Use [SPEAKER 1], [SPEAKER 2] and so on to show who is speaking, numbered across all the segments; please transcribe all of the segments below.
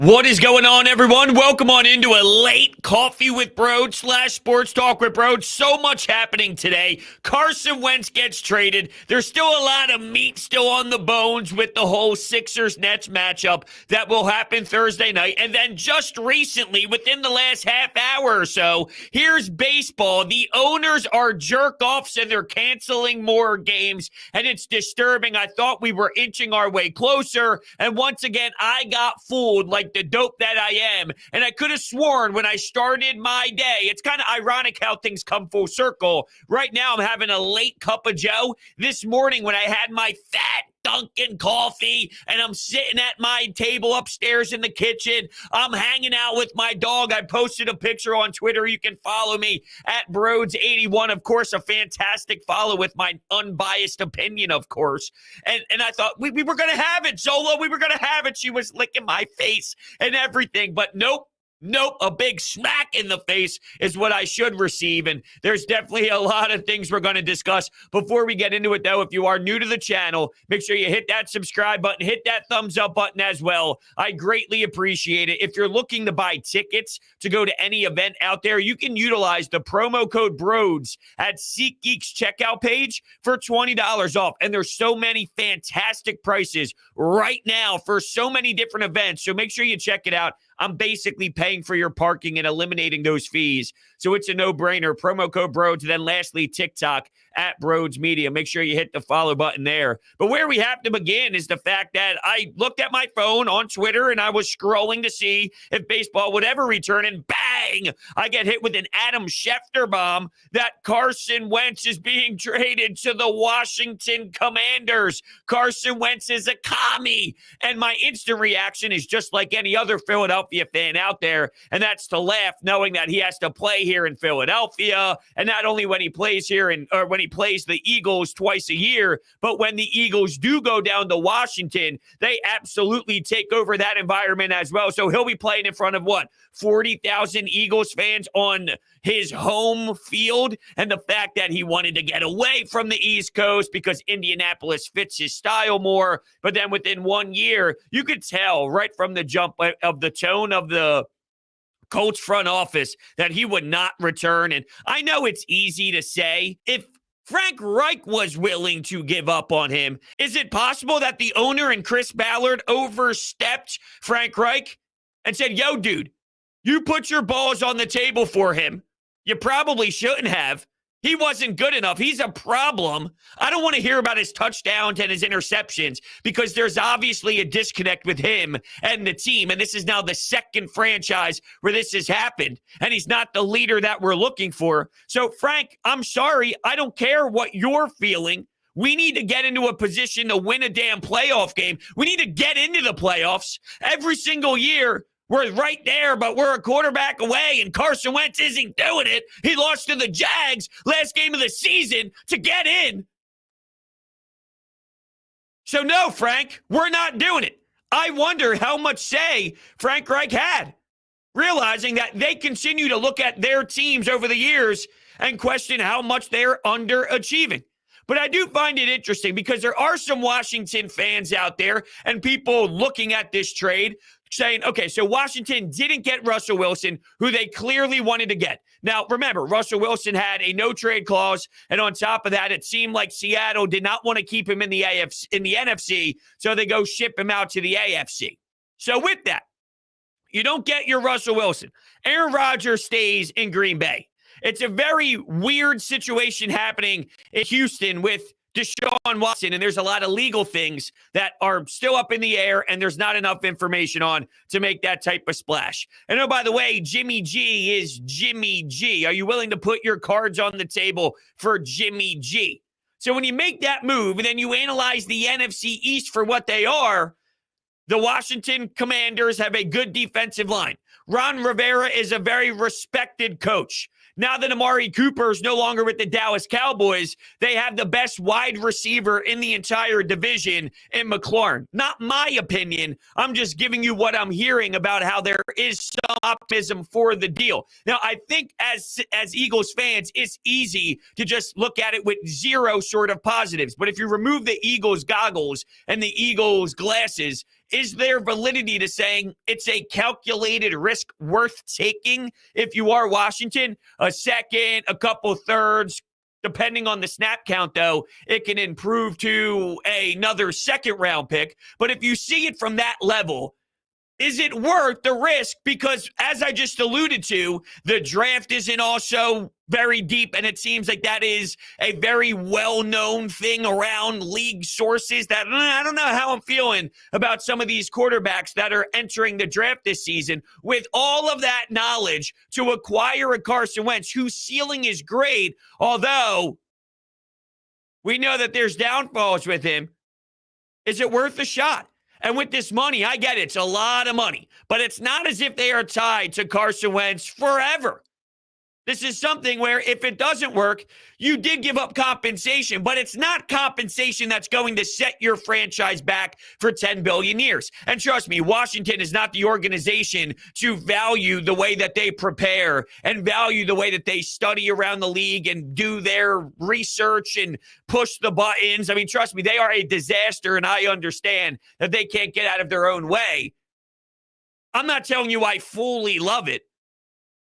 [SPEAKER 1] What is going on, everyone? Welcome on into a late Coffee with Broad / Sports Talk with Broad. So much happening today. Carson Wentz gets traded. There's still a lot of meat still on the bones with the whole Sixers-Nets matchup that will happen Thursday night. And then just recently, within the last half hour or so, here's baseball. The owners are jerk-offs and they're canceling more games, and it's disturbing. I thought we were inching our way closer, and once again, I got fooled like the dope that I am. And I could have sworn when I started my day, it's kind of ironic how things come full circle. Right now, I'm having a late cup of Joe. This morning when I had my fat Dunkin' coffee and I'm sitting at my table upstairs in the kitchen, I'm hanging out with my dog. I posted a picture on Twitter. You can follow me at Broads81. Of course, a fantastic follow with my unbiased opinion, of course. And I thought we were going to have it, Zolo. We were going to have it. She was licking my face and everything, but nope. A big smack in the face is what I should receive, and there's definitely a lot of things we're going to discuss. Before we get into it, though, if you are new to the channel, make sure you hit that subscribe button, hit that thumbs up button as well. I greatly appreciate it. If you're looking to buy tickets to go to any event out there, you can utilize the promo code BROADS at SeatGeek's checkout page for $20 off, and there's so many fantastic prices right now for so many different events, so make sure you check it out. I'm basically paying for your parking and eliminating those fees. So it's a no-brainer. Promo code Broads. Then lastly, TikTok at Broads Media. Make sure you hit the follow button there. But where we have to begin is the fact that I looked at my phone on Twitter and I was scrolling to see if baseball would ever return, and bang, I get hit with an Adam Schefter bomb that Carson Wentz is being traded to the Washington Commanders. Carson Wentz is a commie. And my instant reaction is just like any other Philadelphia fan out there, and that's to laugh knowing that he has to play here in Philadelphia, and not only when he plays here or when he plays the Eagles twice a year, but when the Eagles do go down to Washington, they absolutely take over that environment as well. So he'll be playing in front of what? 40,000 Eagles fans on his home field. And the fact that he wanted to get away from the East Coast because Indianapolis fits his style more. But then within 1 year, you could tell right from the jump of the tone of the Colts front office that he would not return. And I know it's easy to say, if Frank Reich was willing to give up on him, is it possible that the owner and Chris Ballard overstepped Frank Reich and said, yo, dude, you put your balls on the table for him. You probably shouldn't have. He wasn't good enough. He's a problem. I don't want to hear about his touchdowns and his interceptions because there's obviously a disconnect with him and the team. And this is now the second franchise where this has happened. And he's not the leader that we're looking for. So, Frank, I'm sorry. I don't care what you're feeling. We need to get into a position to win a damn playoff game. We need to get into the playoffs every single year. We're right there, but we're a quarterback away, and Carson Wentz isn't doing it. He lost to the Jags last game of the season to get in. So no, Frank, we're not doing it. I wonder how much say Frank Reich had, realizing that they continue to look at their teams over the years and question how much they're underachieving. But I do find it interesting because there are some Washington fans out there and people looking at this trade saying, okay, so Washington didn't get Russell Wilson, who they clearly wanted to get. Now, remember, Russell Wilson had a no-trade clause, and on top of that, it seemed like Seattle did not want to keep him in the NFC, so they go ship him out to the AFC. So with that, you don't get your Russell Wilson. Aaron Rodgers stays in Green Bay. It's a very weird situation happening in Houston with Deshaun Watson, and there's a lot of legal things that are still up in the air, and there's not enough information on to make that type of splash. And oh, by the way, Jimmy G is Jimmy G. Are you willing to put your cards on the table for Jimmy G? So when you make that move, and then you analyze the NFC East for what they are, the Washington Commanders have a good defensive line. Ron Rivera is a very respected coach. Now that Amari Cooper is no longer with the Dallas Cowboys, they have the best wide receiver in the entire division in McLaurin. Not my opinion. I'm just giving you what I'm hearing about how there is some optimism for the deal. Now, I think as Eagles fans, it's easy to just look at it with zero sort of positives. But if you remove the Eagles goggles and the Eagles glasses, is there validity to saying it's a calculated risk worth taking if you are Washington? A second, a couple thirds, depending on the snap count, though, it can improve to another second-round pick. But if you see it from that level, is it worth the risk? Because as I just alluded to, the draft isn't also very deep, and it seems like that is a very well-known thing around league sources that I don't know how I'm feeling about some of these quarterbacks that are entering the draft this season. With all of that knowledge, to acquire a Carson Wentz, whose ceiling is great, although we know that there's downfalls with him, is it worth a shot? And with this money, I get it, it's a lot of money, but it's not as if they are tied to Carson Wentz forever. This is something where if it doesn't work, you did give up compensation, but it's not compensation that's going to set your franchise back for 10 billion years. And trust me, Washington is not the organization to value the way that they prepare and value the way that they study around the league and do their research and push the buttons. I mean, trust me, they are a disaster, and I understand that they can't get out of their own way. I'm not telling you I fully love it.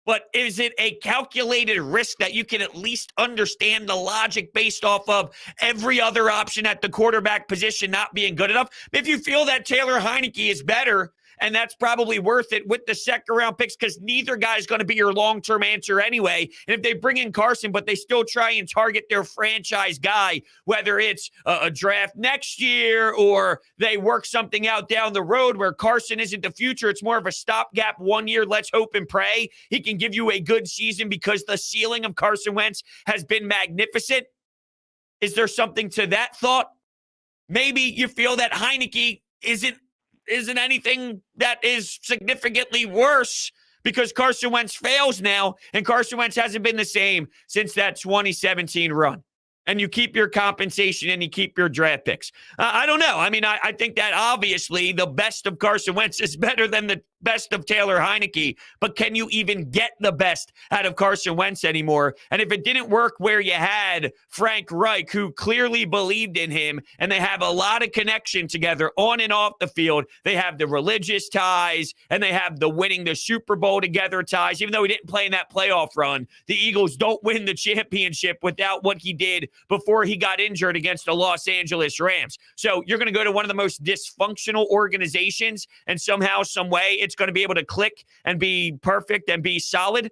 [SPEAKER 1] But is it a calculated risk that you can at least understand the logic based off of every other option at the quarterback position not being good enough? If you feel that Taylor Heineke is better, and that's probably worth it with the second-round picks, because neither guy is going to be your long-term answer anyway. And if they bring in Carson, but they still try and target their franchise guy, whether it's a draft next year or they work something out down the road where Carson isn't the future, it's more of a stopgap 1 year, let's hope and pray he can give you a good season because the ceiling of Carson Wentz has been magnificent. Is there something to that thought? Maybe you feel that Heineke isn't anything that is significantly worse because Carson Wentz fails now, and Carson Wentz hasn't been the same since that 2017 run. And you keep your compensation and you keep your draft picks. I don't know. I mean, I think that obviously the best of Carson Wentz is better than the best of Taylor Heineke, but can you even get the best out of Carson Wentz anymore? And if it didn't work where you had Frank Reich, who clearly believed in him, and they have a lot of connection together on and off the field, they have the religious ties, and they have the winning the Super Bowl together ties. Even though he didn't play in that playoff run, the Eagles don't win the championship without what he did before he got injured against the Los Angeles Rams. So you're going to go to one of the most dysfunctional organizations, and somehow, some way, it's going to be able to click and be perfect and be solid.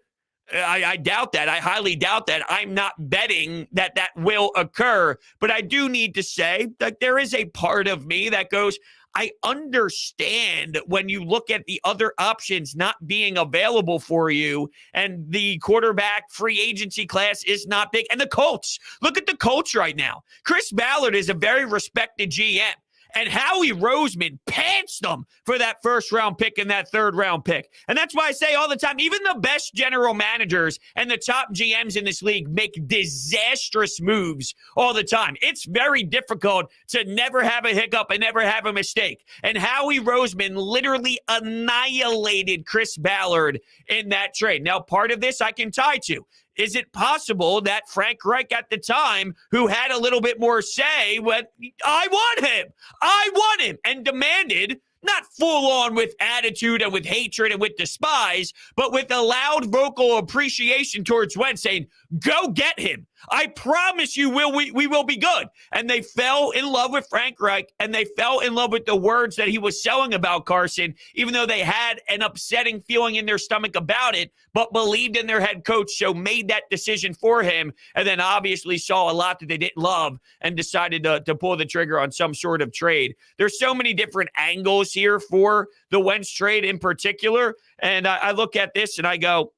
[SPEAKER 1] I doubt that. I highly doubt that. I'm not betting that that will occur. But I do need to say that there is a part of me that goes, I understand when you look at the other options not being available for you, and the quarterback free agency class is not big. And the Colts, look at the Colts right now. Chris Ballard is a very respected GM. And Howie Roseman pants them for that first-round pick and that third-round pick. And that's why I say all the time, even the best general managers and the top GMs in this league make disastrous moves all the time. It's very difficult to never have a hiccup and never have a mistake. And Howie Roseman literally annihilated Chris Ballard in that trade. Now, part of this I can tie to. Is it possible that Frank Reich at the time, who had a little bit more say, went, I want him, and demanded, not full on with attitude and with hatred and with despise, but with a loud vocal appreciation towards Wentz, saying, go get him. I promise you we will be good. And they fell in love with Frank Reich, and they fell in love with the words that he was selling about Carson, even though they had an upsetting feeling in their stomach about it, but believed in their head coach, so made that decision for him, and then obviously saw a lot that they didn't love and decided to pull the trigger on some sort of trade. There's so many different angles here for the Wentz trade in particular, and I look at this and I go,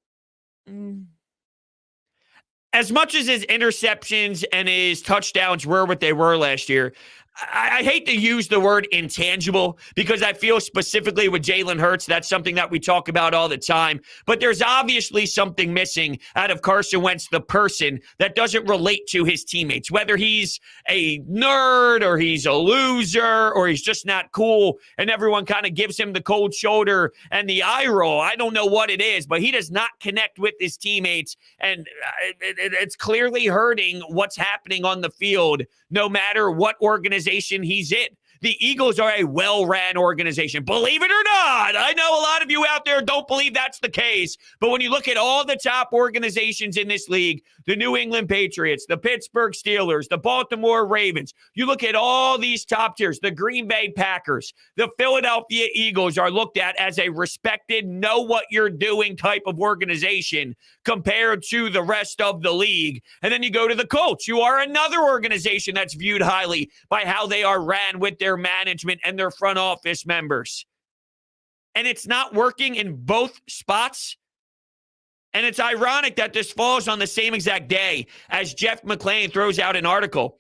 [SPEAKER 1] as much as his interceptions and his touchdowns were what they were last year, I hate to use the word intangible because I feel specifically with Jalen Hurts, that's something that we talk about all the time. But there's obviously something missing out of Carson Wentz, the person, that doesn't relate to his teammates, whether he's a nerd or he's a loser or he's just not cool and everyone kind of gives him the cold shoulder and the eye roll. I don't know what it is, but he does not connect with his teammates, and it's clearly hurting what's happening on the field no matter what organization he's in. The Eagles are a well-ran organization. Believe it or not, I know a lot of you out there don't believe that's the case. But when you look at all the top organizations in this league, the New England Patriots, the Pittsburgh Steelers, the Baltimore Ravens, you look at all these top tiers, the Green Bay Packers, the Philadelphia Eagles are looked at as a respected, know what you're doing type of organization compared to the rest of the league. And then you go to the Colts, who are another organization that's viewed highly by how they are ran with their management and their front office members. And it's not working in both spots. And it's ironic that this falls on the same exact day as Jeff McClain throws out an article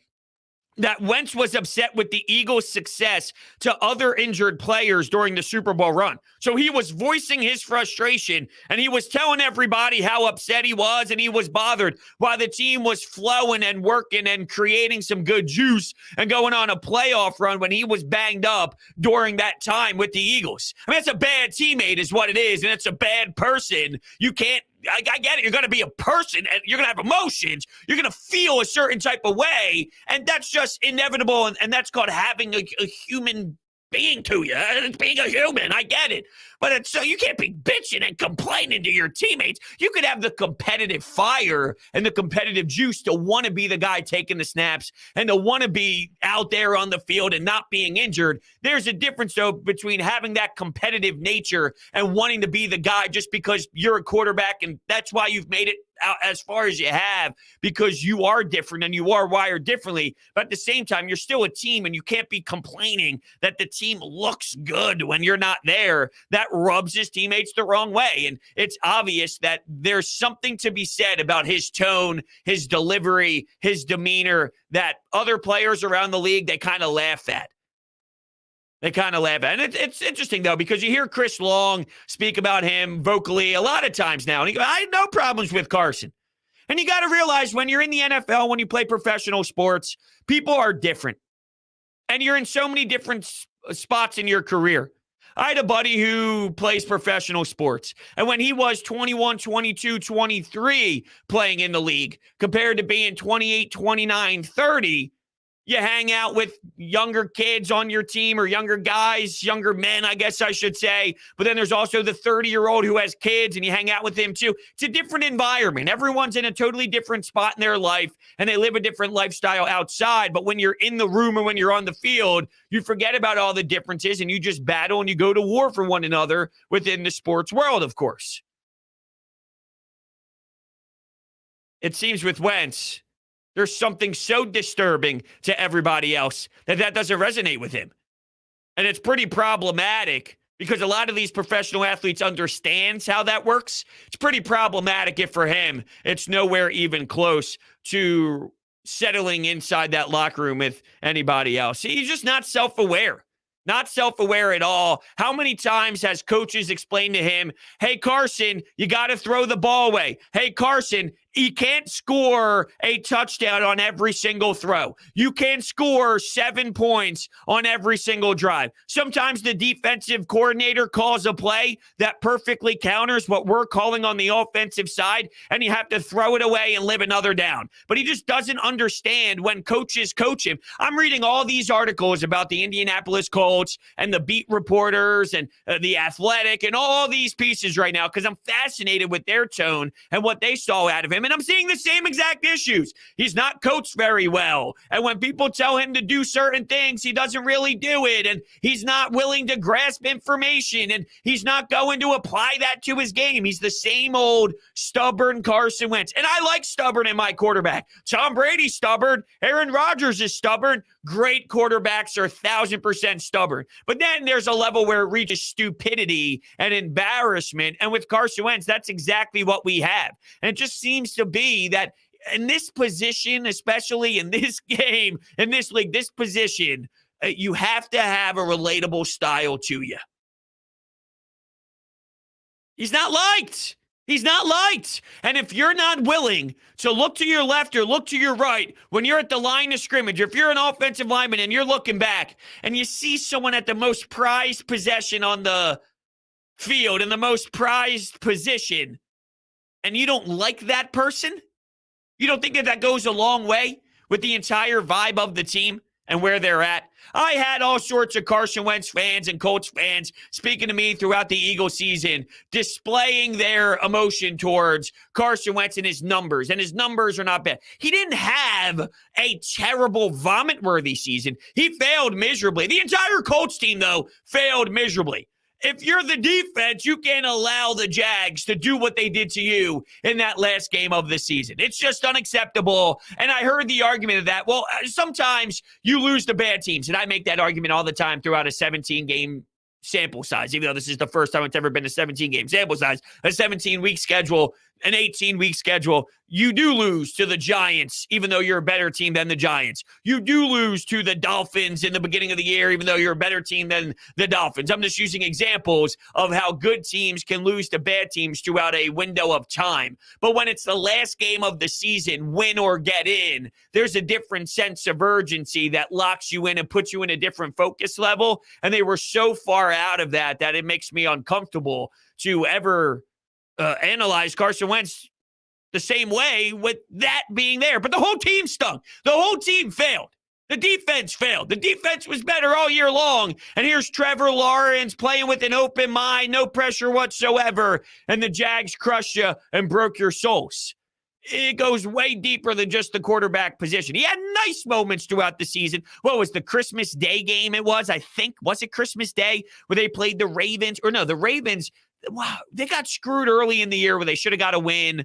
[SPEAKER 1] that Wentz was upset with the Eagles' success to other injured players during the Super Bowl run. So he was voicing his frustration, and he was telling everybody how upset he was, and he was bothered while the team was flowing and working and creating some good juice and going on a playoff run when he was banged up during that time with the Eagles. I mean, it's a bad teammate is what it is, and it's a bad person. You can't I get it. You're going to be a person and you're going to have emotions. You're going to feel a certain type of way. And that's just inevitable. And that's called having a human being to you. It's being a human. I get it. But so you can't be bitching and complaining to your teammates. You could have the competitive fire and the competitive juice to want to be the guy taking the snaps and to want to be out there on the field and not being injured. There's a difference, though, between having that competitive nature and wanting to be the guy just because you're a quarterback and that's why you've made it out as far as you have, because you are different and you are wired differently. But at the same time, you're still a team and you can't be complaining that the team looks good when you're not there. That rubs his teammates the wrong way. And it's obvious that there's something to be said about his tone, his delivery, his demeanor that other players around the league, they kind of laugh at. They kind of laugh at it. And it's interesting, though, because you hear Chris Long speak about him vocally a lot of times now. And he goes, I had no problems with Carson. And you got to realize when you're in the NFL, when you play professional sports, people are different. And you're in so many different spots in your career. I had a buddy who plays professional sports. And when he was 21, 22, 23 playing in the league, compared to being 28, 29, 30, you hang out with younger kids on your team or younger guys, younger men, I guess I should say. But then there's also the 30-year-old who has kids and you hang out with him too. It's a different environment. Everyone's in a totally different spot in their life and they live a different lifestyle outside. But when you're in the room or when you're on the field, you forget about all the differences and you just battle and you go to war for one another within the sports world, of course. It seems with Wentz, there's something so disturbing to everybody else that doesn't resonate with him. And it's pretty problematic because a lot of these professional athletes understands how that works. It's pretty problematic if for him, it's nowhere even close to settling inside that locker room with anybody else. He's just not self-aware. Not self-aware at all. How many times has coaches explained to him, hey, Carson, you got to throw the ball away. Hey, Carson, you can't score a touchdown on every single throw. You can't score 7 points on every single drive. Sometimes the defensive coordinator calls a play that perfectly counters what we're calling on the offensive side, and you have to throw it away and live another down. But he just doesn't understand when coaches coach him. I'm reading all these articles about the Indianapolis Colts and the beat reporters and the Athletic and all these pieces right now because I'm fascinated with their tone and what they saw out of him. And I'm seeing the same exact issues. He's not coached very well. And when people tell him to do certain things, he doesn't really do it. And he's not willing to grasp information. And he's not going to apply that to his game. He's the same old stubborn Carson Wentz. And I like stubborn in my quarterback. Tom Brady's stubborn. Aaron Rodgers is stubborn. Great quarterbacks are 1,000% stubborn. But then there's a level where it reaches stupidity and embarrassment. And with Carson Wentz, that's exactly what we have. And it just seems to be that in this position, especially in this game, in this league, this position, you have to have a relatable style to you. He's not liked. He's not liked. And if you're not willing to look to your left or look to your right when you're at the line of scrimmage, or if you're an offensive lineman and you're looking back and you see someone at the most prized possession on the field in the most prized position, and you don't like that person, you don't think that goes a long way with the entire vibe of the team and where they're at? I had all sorts of Carson Wentz fans and Colts fans speaking to me throughout the Eagle season, displaying their emotion towards Carson Wentz and his numbers are not bad. He didn't have a terrible vomit-worthy season. He failed miserably. The entire Colts team, though, failed miserably. If you're the defense, you can't allow the Jags to do what they did to you in that last game of the season. It's just unacceptable. And I heard the argument of that. Well, sometimes you lose to bad teams. And I make that argument all the time throughout a 17-game sample size, even though this is the first time it's ever been a 17-game sample size, a 17-week schedule, an 18-week schedule. You do lose to the Giants, even though you're a better team than the Giants. You do lose to the Dolphins in the beginning of the year, even though you're a better team than the Dolphins. I'm just using examples of how good teams can lose to bad teams throughout a window of time. But when it's the last game of the season, win or get in, there's a different sense of urgency that locks you in and puts you in a different focus level. And they were so far out of that it makes me uncomfortable to ever analyze Carson Wentz the same way with that being there. But the whole team stunk. The whole team failed. The defense failed. The defense was better all year long. And here's Trevor Lawrence playing with an open mind, no pressure whatsoever. And the Jags crushed you and broke your souls. It goes way deeper than just the quarterback position. He had nice moments throughout the season. What was the Christmas Day game it was? I think, was it Christmas Day where they played the Ravens? Or no, the Ravens, wow, they got screwed early in the year where they should have got a win,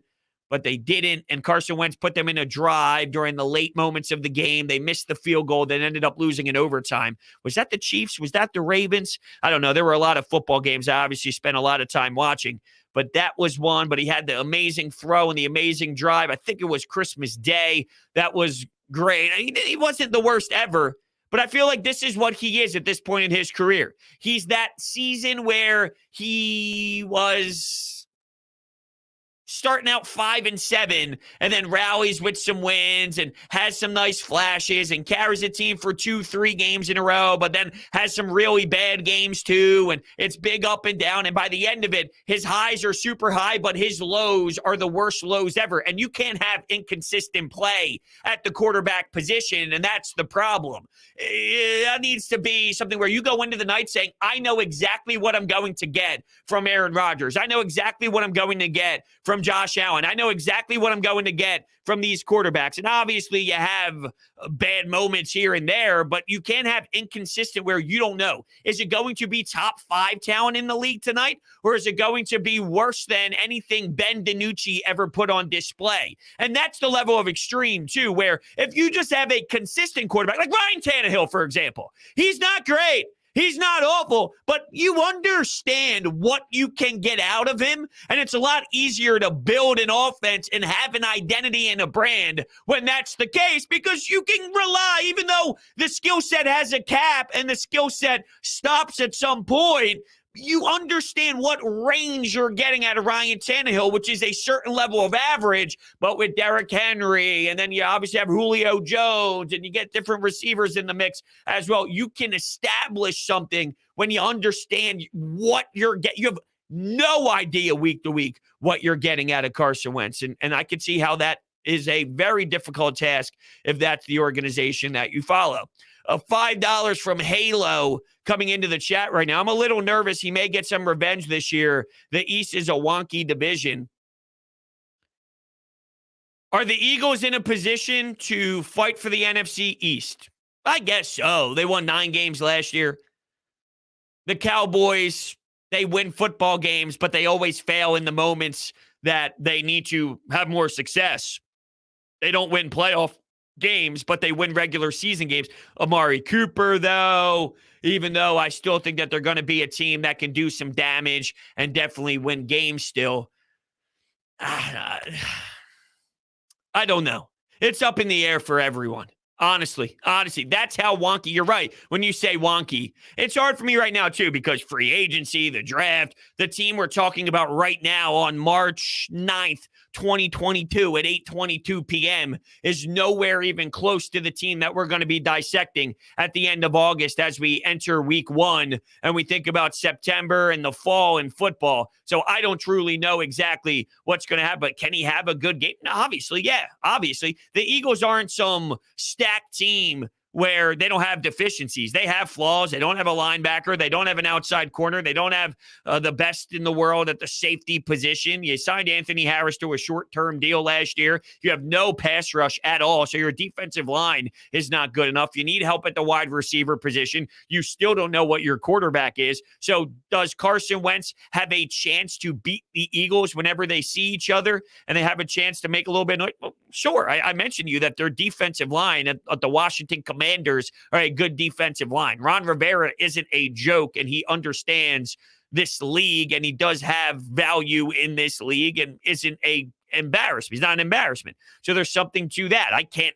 [SPEAKER 1] but they didn't. And Carson Wentz put them in a drive during the late moments of the game. They missed the field goal, then ended up losing in overtime. Was that the Chiefs? Was that the Ravens? I don't know. There were a lot of football games I obviously spent a lot of time watching, but that was one. But he had the amazing throw and the amazing drive. I think it was Christmas Day. That was great. He wasn't the worst ever, but I feel like this is what he is at this point in his career. He's that season where he was starting out 5-7 and then rallies with some wins and has some nice flashes and carries a team for 2-3 games in a row, but then has some really bad games too. And it's big up and down. And by the end of it, his highs are super high, but his lows are the worst lows ever. And you can't have inconsistent play at the quarterback position. And that's the problem. That needs to be something where you go into the night saying, I know exactly what I'm going to get from Aaron Rodgers. I know exactly what I'm going to get from Josh Allen. I know exactly what I'm going to get from these quarterbacks. And obviously you have bad moments here and there, but you can't have inconsistent where you don't know. Is it going to be top 5 talent in the league tonight? Or is it going to be worse than anything Ben DiNucci ever put on display? And that's the level of extreme too, where if you just have a consistent quarterback, like Ryan Tannehill, for example, he's not great. He's not awful, but you understand what you can get out of him, and it's a lot easier to build an offense and have an identity and a brand when that's the case, because you can rely, even though the skill set has a cap and the skill set stops at some point, you understand what range you're getting out of Ryan Tannehill, which is a certain level of average, but with Derrick Henry, and then you obviously have Julio Jones, and you get different receivers in the mix as well. You can establish something when you understand what you're getting. You have no idea week to week what you're getting out of Carson Wentz, and I could see how that is a very difficult task if that's the organization that you follow. $5 from Halo coming into the chat right now. I'm a little nervous. He may get some revenge this year. The East is a wonky division. Are the Eagles in a position to fight for the NFC East? I guess so. They won 9 games last year. The Cowboys, they win football games, but they always fail in the moments that they need to have more success. They don't win playoff games, but they win regular season games. Amari Cooper, though, even though I still think that they're going to be a team that can do some damage and definitely win games still. I don't know. It's up in the air for everyone. Honestly, that's how wonky. You're right. When you say wonky, it's hard for me right now, too, because free agency, the draft, the team we're talking about right now on March 9th, 2022 at 8:22 p.m. is nowhere even close to the team that we're going to be dissecting at the end of August as we enter week 1 and we think about September and the fall in football. So I don't truly know exactly what's going to happen, but can he have a good game? No, obviously, yeah, obviously. The Eagles aren't some stacked team where they don't have deficiencies. They have flaws. They don't have a linebacker. They don't have an outside corner. They don't have the best in the world at the safety position. You signed Anthony Harris to a short-term deal last year. You have no pass rush at all, so your defensive line is not good enough. You need help at the wide receiver position. You still don't know what your quarterback is. So does Carson Wentz have a chance to beat the Eagles whenever they see each other and they have a chance to make a little bit of noise? Well, sure. I mentioned to you that their defensive line at the Washington Commanders are a good defensive line. Ron Rivera isn't a joke, and he understands this league, and he does have value in this league and isn't a embarrassment. He's not an embarrassment. So there's something to that. I can't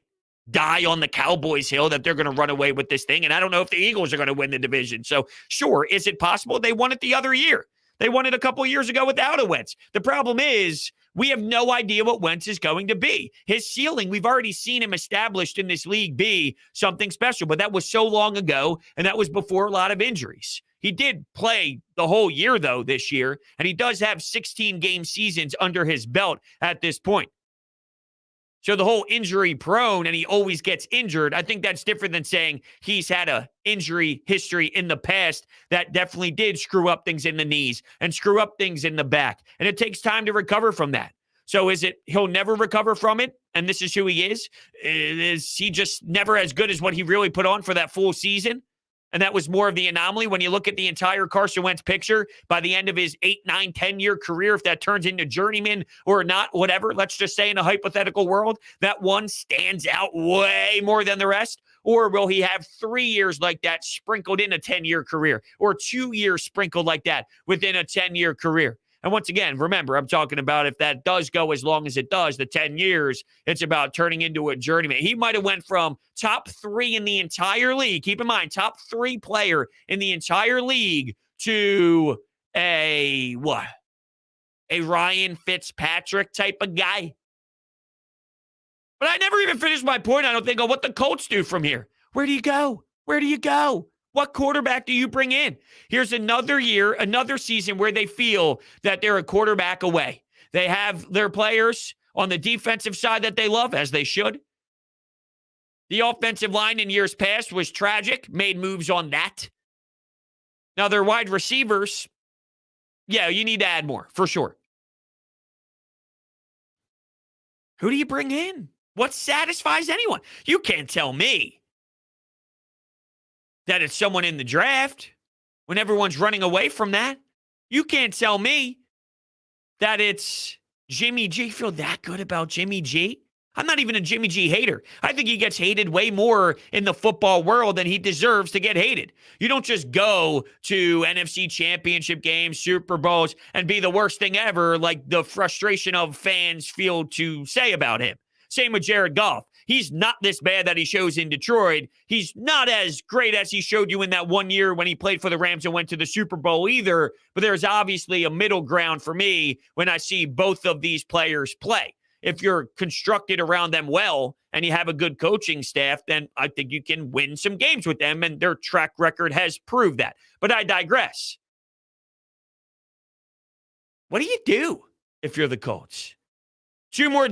[SPEAKER 1] die on the Cowboys hill that they're going to run away with this thing, and I don't know if the Eagles are going to win the division. So sure, is it possible? They won it the other year. They won it a couple years ago without a Wentz. The problem is we have no idea what Wentz is going to be. His ceiling, we've already seen him established in this league be something special, but that was so long ago, and that was before a lot of injuries. He did play the whole year, though, this year, and he does have 16-game seasons under his belt at this point. So the whole injury prone and he always gets injured, I think that's different than saying he's had a injury history in the past that definitely did screw up things in the knees and screw up things in the back. And it takes time to recover from that. So is it he'll never recover from it and this is who he is? Is he just never as good as what he really put on for that full season? And that was more of the anomaly when you look at the entire Carson Wentz picture by the end of his 8, 9, 10-year career, if that turns into journeyman or not, whatever, let's just say in a hypothetical world, that one stands out way more than the rest? Or will he have 3 years like that sprinkled in a 10-year career or 2 years sprinkled like that within a 10-year career? And once again, remember, I'm talking about if that does go as long as it does, the 10 years, it's about turning into a journeyman. He might have went from top 3 in the entire league, keep in mind, top 3 player in the entire league to a Ryan Fitzpatrick type of guy. But I never even finished my point, I don't think, on what the Colts do from here. Where do you go? Where do you go? What quarterback do you bring in? Here's another year, another season where they feel that they're a quarterback away. They have their players on the defensive side that they love, as they should. The offensive line in years past was tragic, made moves on that. Now, their wide receivers, yeah, you need to add more, for sure. Who do you bring in? What satisfies anyone? You can't tell me that it's someone in the draft when everyone's running away from that. You can't tell me that it's Jimmy G. Feel that good about Jimmy G? I'm not even a Jimmy G hater. I think he gets hated way more in the football world than he deserves to get hated. You don't just go to NFC championship games, Super Bowls, and be the worst thing ever like the frustration of fans feel to say about him. Same with Jared Goff. He's not this bad that he shows in Detroit. He's not as great as he showed you in that 1 year when he played for the Rams and went to the Super Bowl either. But there's obviously a middle ground for me when I see both of these players play. If you're constructed around them well and you have a good coaching staff, then I think you can win some games with them, and their track record has proved that. But I digress. What do you do if you're the Colts? $2 more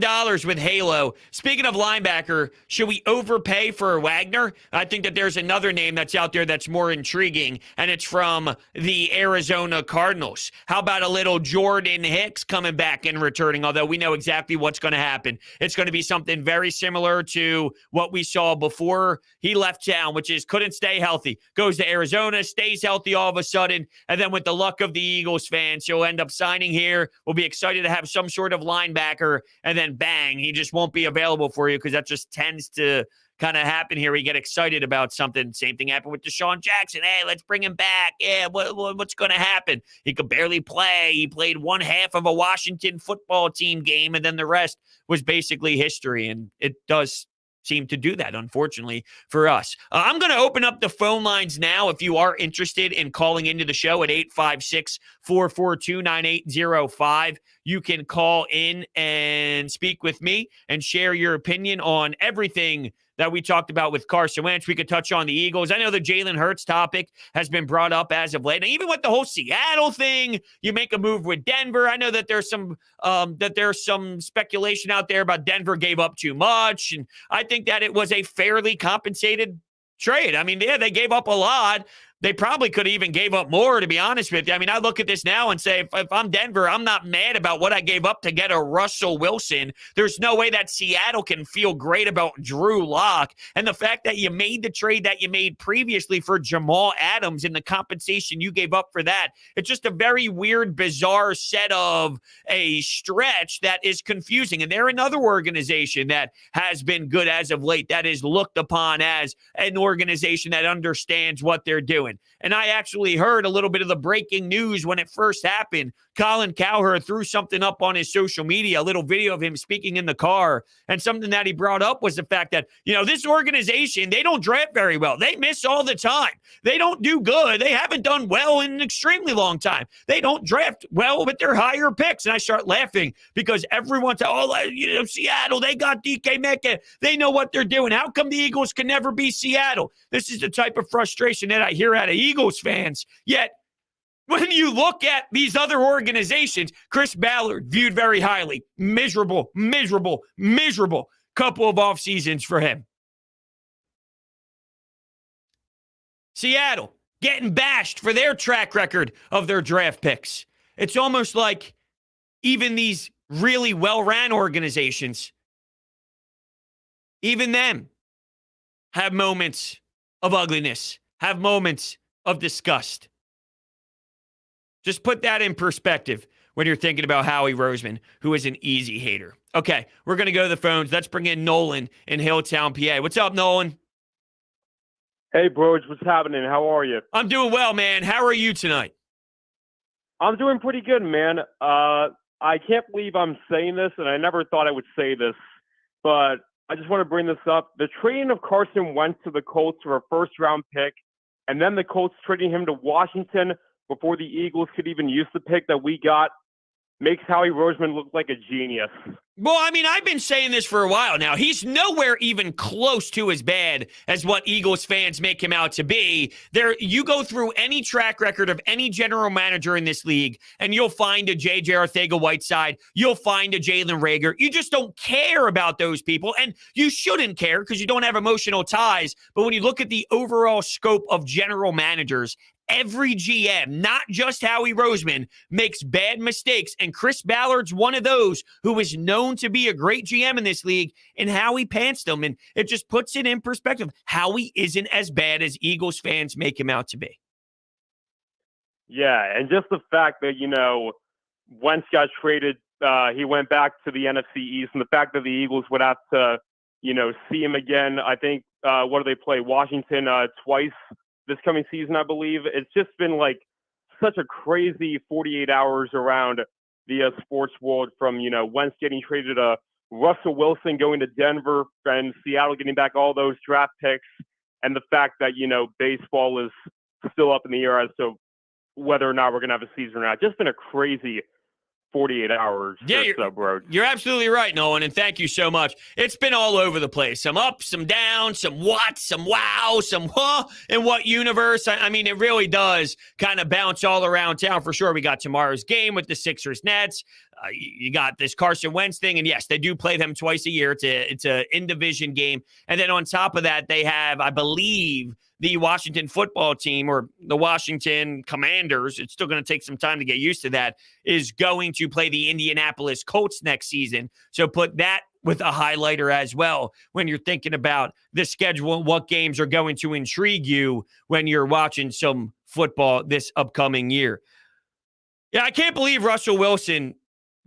[SPEAKER 1] with Halo. Speaking of linebacker, should we overpay for Wagner? I think that there's another name that's out there that's more intriguing, and it's from the Arizona Cardinals. How about a little Jordan Hicks coming back and returning, although we know exactly what's going to happen. It's going to be something very similar to what we saw before he left town, which is couldn't stay healthy. Goes to Arizona, stays healthy all of a sudden, and then with the luck of the Eagles fans, he'll end up signing here. We'll be excited to have some sort of linebacker, and then bang, he just won't be available for you because that just tends to kind of happen here. We get excited about something. Same thing happened with Deshaun Jackson. Hey, let's bring him back. Yeah, what's going to happen? He could barely play. He played one half of a Washington football team game, and then the rest was basically history, and it does seem to do that, unfortunately, for us. I'm going to open up the phone lines now if you are interested in calling into the show at 856-442-9805. You can call in and speak with me and share your opinion on everything that we talked about with Carson Wentz. We could touch on the Eagles. I know the Jalen Hurts topic has been brought up as of late. And even with the whole Seattle thing, you make a move with Denver. I know that there's some speculation out there about Denver gave up too much. And I think that it was a fairly compensated trade. I mean, yeah, they gave up a lot. They probably could have even gave up more, to be honest with you. I mean, I look at this now and say, if I'm Denver, I'm not mad about what I gave up to get a Russell Wilson. There's no way that Seattle can feel great about Drew Lock. And the fact that you made the trade that you made previously for Jamal Adams and the compensation you gave up for that, it's just a very weird, bizarre set of a stretch that is confusing. And they're another organization that has been good as of late, that is looked upon as an organization that understands what they're doing. And I actually heard a little bit of the breaking news when it first happened. Colin Cowherd threw something up on his social media, a little video of him speaking in the car. And something that he brought up was the fact that, this organization, they don't draft very well. They miss all the time. They don't do good. They haven't done well in an extremely long time. They don't draft well with their higher picks. And I start laughing because everyone's, Seattle, they got DK Metcalf. They know what they're doing. How come the Eagles can never be Seattle? This is the type of frustration that I hear out of Eagles fans. Yet, when you look at these other organizations, Chris Ballard viewed very highly. Miserable couple of off seasons for him. Seattle getting bashed for their track record of their draft picks. It's almost like even these really well-ran organizations, even them, have moments of ugliness, have moments of disgust. Just put that in perspective when you're thinking about Howie Roseman, who is an easy hater. Okay, we're going to go to the phones. Let's bring in Nolan in Hilltown, PA. What's up, Nolan?
[SPEAKER 2] Hey, bros. What's happening? How are you?
[SPEAKER 1] I'm doing well, man. How are you tonight?
[SPEAKER 2] I'm doing pretty good, man. I can't believe I'm saying this, and I never thought I would say this, but I just want to bring this up. The trading of Carson Wentz to the Colts for a first-round pick, and then the Colts trading him to Washington before the Eagles could even use the pick that we got, makes Howie Roseman look like a genius.
[SPEAKER 1] Well, I mean, I've been saying this for a while now. He's nowhere even close to as bad as what Eagles fans make him out to be. You go through any track record of any general manager in this league, and you'll find a J.J. Arcega-Whiteside. You'll find a Jalen Reagor. You just don't care about those people, and you shouldn't care because you don't have emotional ties. But when you look at the overall scope of general managers, every GM, not just Howie Roseman, makes bad mistakes, and Chris Ballard's one of those who is known to be a great GM in this league, and Howie pants them, and it just puts it in perspective. Howie isn't as bad as Eagles fans make him out to be.
[SPEAKER 2] Yeah, and just the fact that, Wentz got traded, he went back to the NFC East, and the fact that the Eagles would have to, see him again. I think, what do they play? Washington twice this coming season, I believe. It's just been like such a crazy 48 hours around the sports world, from, Wentz getting traded to Russell Wilson going to Denver and Seattle getting back all those draft picks, and the fact that, baseball is still up in the air as to whether or not we're going to have a season or not. Just been a crazy 48 hours.
[SPEAKER 1] Yeah, you're absolutely right, Nolan, and thank you so much. It's been all over the place. Some up, some down, some what, some wow, some huh, in what universe. I mean, it really does kind of bounce all around town for sure. We got tomorrow's game with the Sixers-Nets. You got this Carson Wentz thing, and yes, they do play them twice a year. It's a in-division game. And then on top of that, they have, I believe, the Washington football team, or the Washington Commanders, it's still going to take some time to get used to that, is going to play the Indianapolis Colts next season. So put that with a highlighter as well when you're thinking about the schedule and what games are going to intrigue you when you're watching some football this upcoming year. Yeah, I can't believe Russell Wilson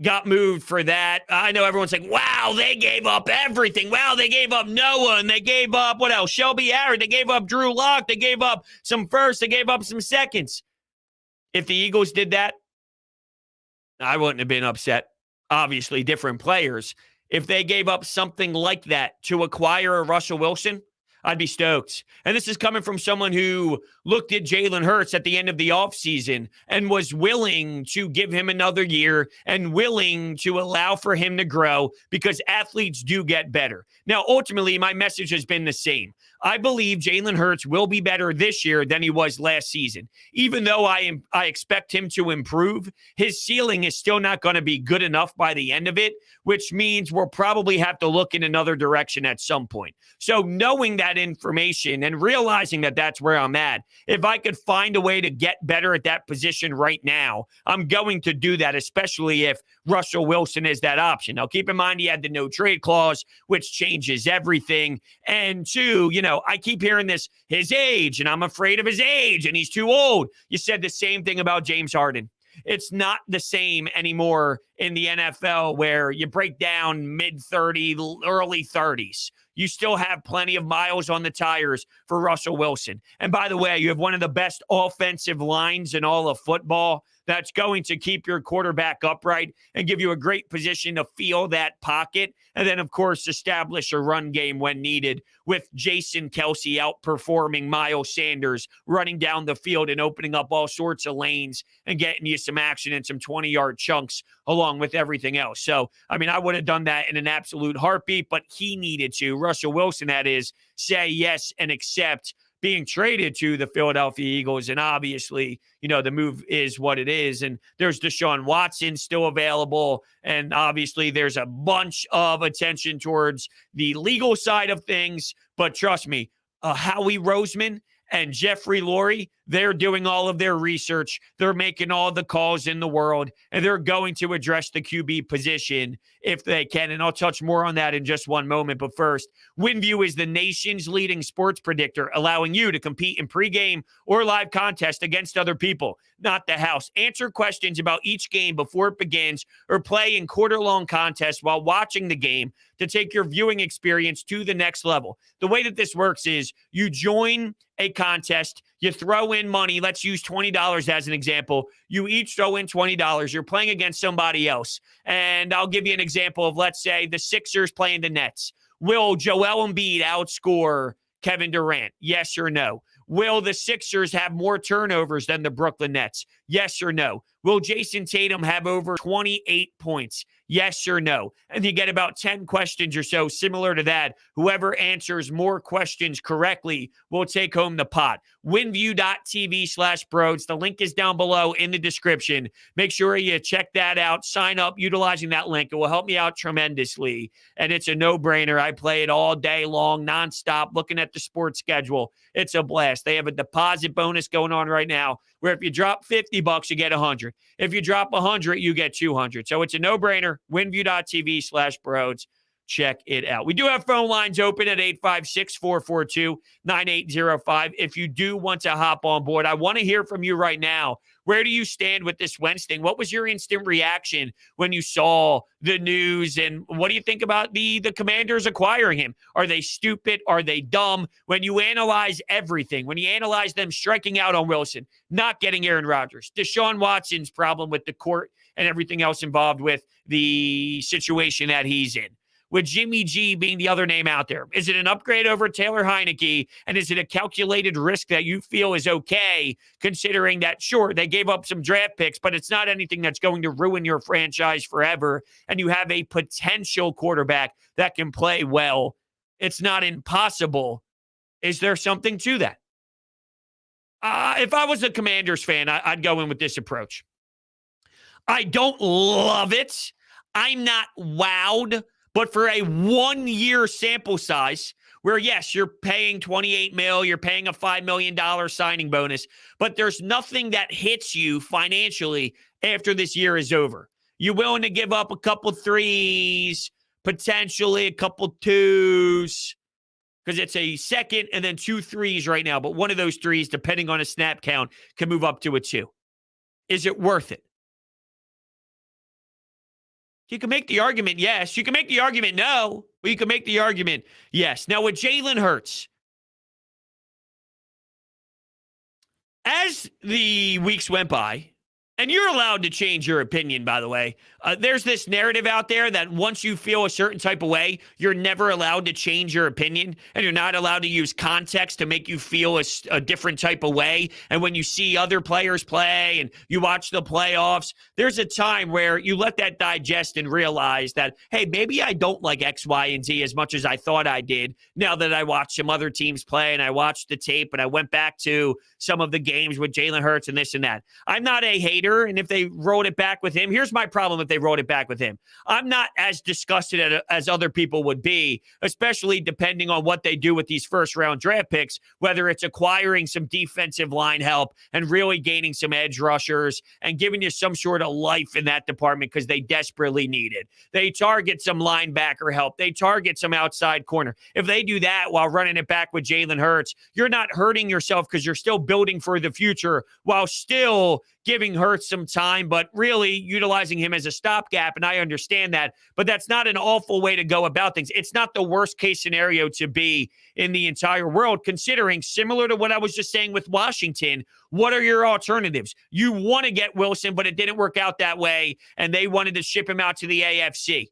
[SPEAKER 1] got moved for that. I know everyone's like, wow, they gave up everything. Wow, they gave up Noah, and they gave up, what else? Shelby Harris. They gave up Drew Lock. They gave up some firsts. They gave up some seconds. If the Eagles did that, I wouldn't have been upset. Obviously, different players. If they gave up something like that to acquire a Russell Wilson, I'd be stoked. And this is coming from someone who looked at Jalen Hurts at the end of the offseason and was willing to give him another year and willing to allow for him to grow, because athletes do get better. Now, ultimately, my message has been the same. I believe Jalen Hurts will be better this year than he was last season. Even though I expect him to improve, his ceiling is still not going to be good enough by the end of it, which means we'll probably have to look in another direction at some point. So knowing that information and realizing that that's where I'm at, if I could find a way to get better at that position right now, I'm going to do that, especially if Russell Wilson is that option. Now, keep in mind he had the no trade clause, which changes everything. And two, I keep hearing this, his age, and I'm afraid of his age, and he's too old. You said the same thing about James Harden. It's not the same anymore in the NFL where you break down mid-30s, early 30s. You still have plenty of miles on the tires for Russell Wilson. And by the way, you have one of the best offensive lines in all of football that's going to keep your quarterback upright and give you a great position to feel that pocket. And then, of course, establish a run game when needed with Jason Kelce outperforming Miles Sanders, running down the field and opening up all sorts of lanes and getting you some action and some 20-yard chunks along with everything else. So, I would have done that in an absolute heartbeat, but he needed to, Russell Wilson, that is, say yes and accept being traded to the Philadelphia Eagles. And obviously, the move is what it is. And there's Deshaun Watson still available. And obviously there's a bunch of attention towards the legal side of things. But trust me, Howie Roseman and Jeffrey Lurie, they're doing all of their research. They're making all the calls in the world, and they're going to address the QB position if they can. And I'll touch more on that in just one moment. But first, WinView is the nation's leading sports predictor, allowing you to compete in pregame or live contest against other people, not the house. Answer questions about each game before it begins or play in quarter-long contests while watching the game to take your viewing experience to the next level. The way that this works is you join a contest, you throw in money. Let's use $20 as an example. You each throw in $20. You're playing against somebody else. And I'll give you an example of, let's say, the Sixers playing the Nets. Will Joel Embiid outscore Kevin Durant? Yes or no? Will the Sixers have more turnovers than the Brooklyn Nets? Yes or no? Will Jason Tatum have over 28 points? Yes or no? And you get about 10 questions or so similar to that. Whoever answers more questions correctly will take home the pot. WinView.tv/Broads. The link is down below in the description. Make sure you check that out. Sign up utilizing that link. It will help me out tremendously. And it's a no-brainer. I play it all day long, nonstop, looking at the sports schedule. It's a blast. They have a deposit bonus going on right now where if you drop $50, you get $100. If you drop $100, you get $200. So it's a no-brainer. WinView.tv/Broads. Check it out. We do have phone lines open at 856-442-9805. If you do want to hop on board, I want to hear from you right now. Where do you stand with this Wentz thing? What was your instant reaction when you saw the news? And what do you think about the Commanders acquiring him? Are they stupid? Are they dumb? When you analyze everything, when you analyze them striking out on Wilson, not getting Aaron Rodgers, Deshaun Watson's problem with the court and everything else involved with the situation that he's in, with Jimmy G being the other name out there. Is it an upgrade over Taylor Heineke? And is it a calculated risk that you feel is okay, considering that, sure, they gave up some draft picks, but it's not anything that's going to ruin your franchise forever, and you have a potential quarterback that can play well. It's not impossible. Is there something to that? If I was a Commanders fan, I'd go in with this approach. I don't love it. I'm not wowed. But for a 1-year sample size where, yes, you're paying $28 million, you're paying a $5 million signing bonus, but there's nothing that hits you financially after this year is over. You're willing to give up a couple threes, potentially a couple twos, because it's a second and then 2 threes right now. But one of those threes, depending on a snap count, can move up to a 2. Is it worth it? You can make the argument yes. You can make the argument no. But you can make the argument yes. Now with Jalen Hurts, as the weeks went by And you're allowed to change your opinion, by the way. There's this narrative out there that once you feel a certain type of way, you're never allowed to change your opinion, and you're not allowed to use context to make you feel a different type of way. And when you see other players play and you watch the playoffs, there's a time where you let that digest and realize that, hey, maybe I don't like X, Y, and Z as much as I thought I did now that I watched some other teams play and I watched the tape and I went back to some of the games with Jalen Hurts and this and that. I'm not a hater. And if they rolled it back with him, here's my problem if they rolled it back with him. I'm not as disgusted as other people would be, especially depending on what they do with these first-round draft picks, whether it's acquiring some defensive line help and really gaining some edge rushers and giving you some sort of life in that department because they desperately need it. They target some linebacker help. They target some outside corner. If they do that while running it back with Jalen Hurts, you're not hurting yourself because you're still building for the future while still giving Hurts some time, but really utilizing him as a stopgap. And I understand that, but that's not an awful way to go about things. It's not the worst case scenario to be in the entire world, considering, similar to what I was just saying with Washington, what are your alternatives? You want to get Wilson, but it didn't work out that way, and they wanted to ship him out to the AFC.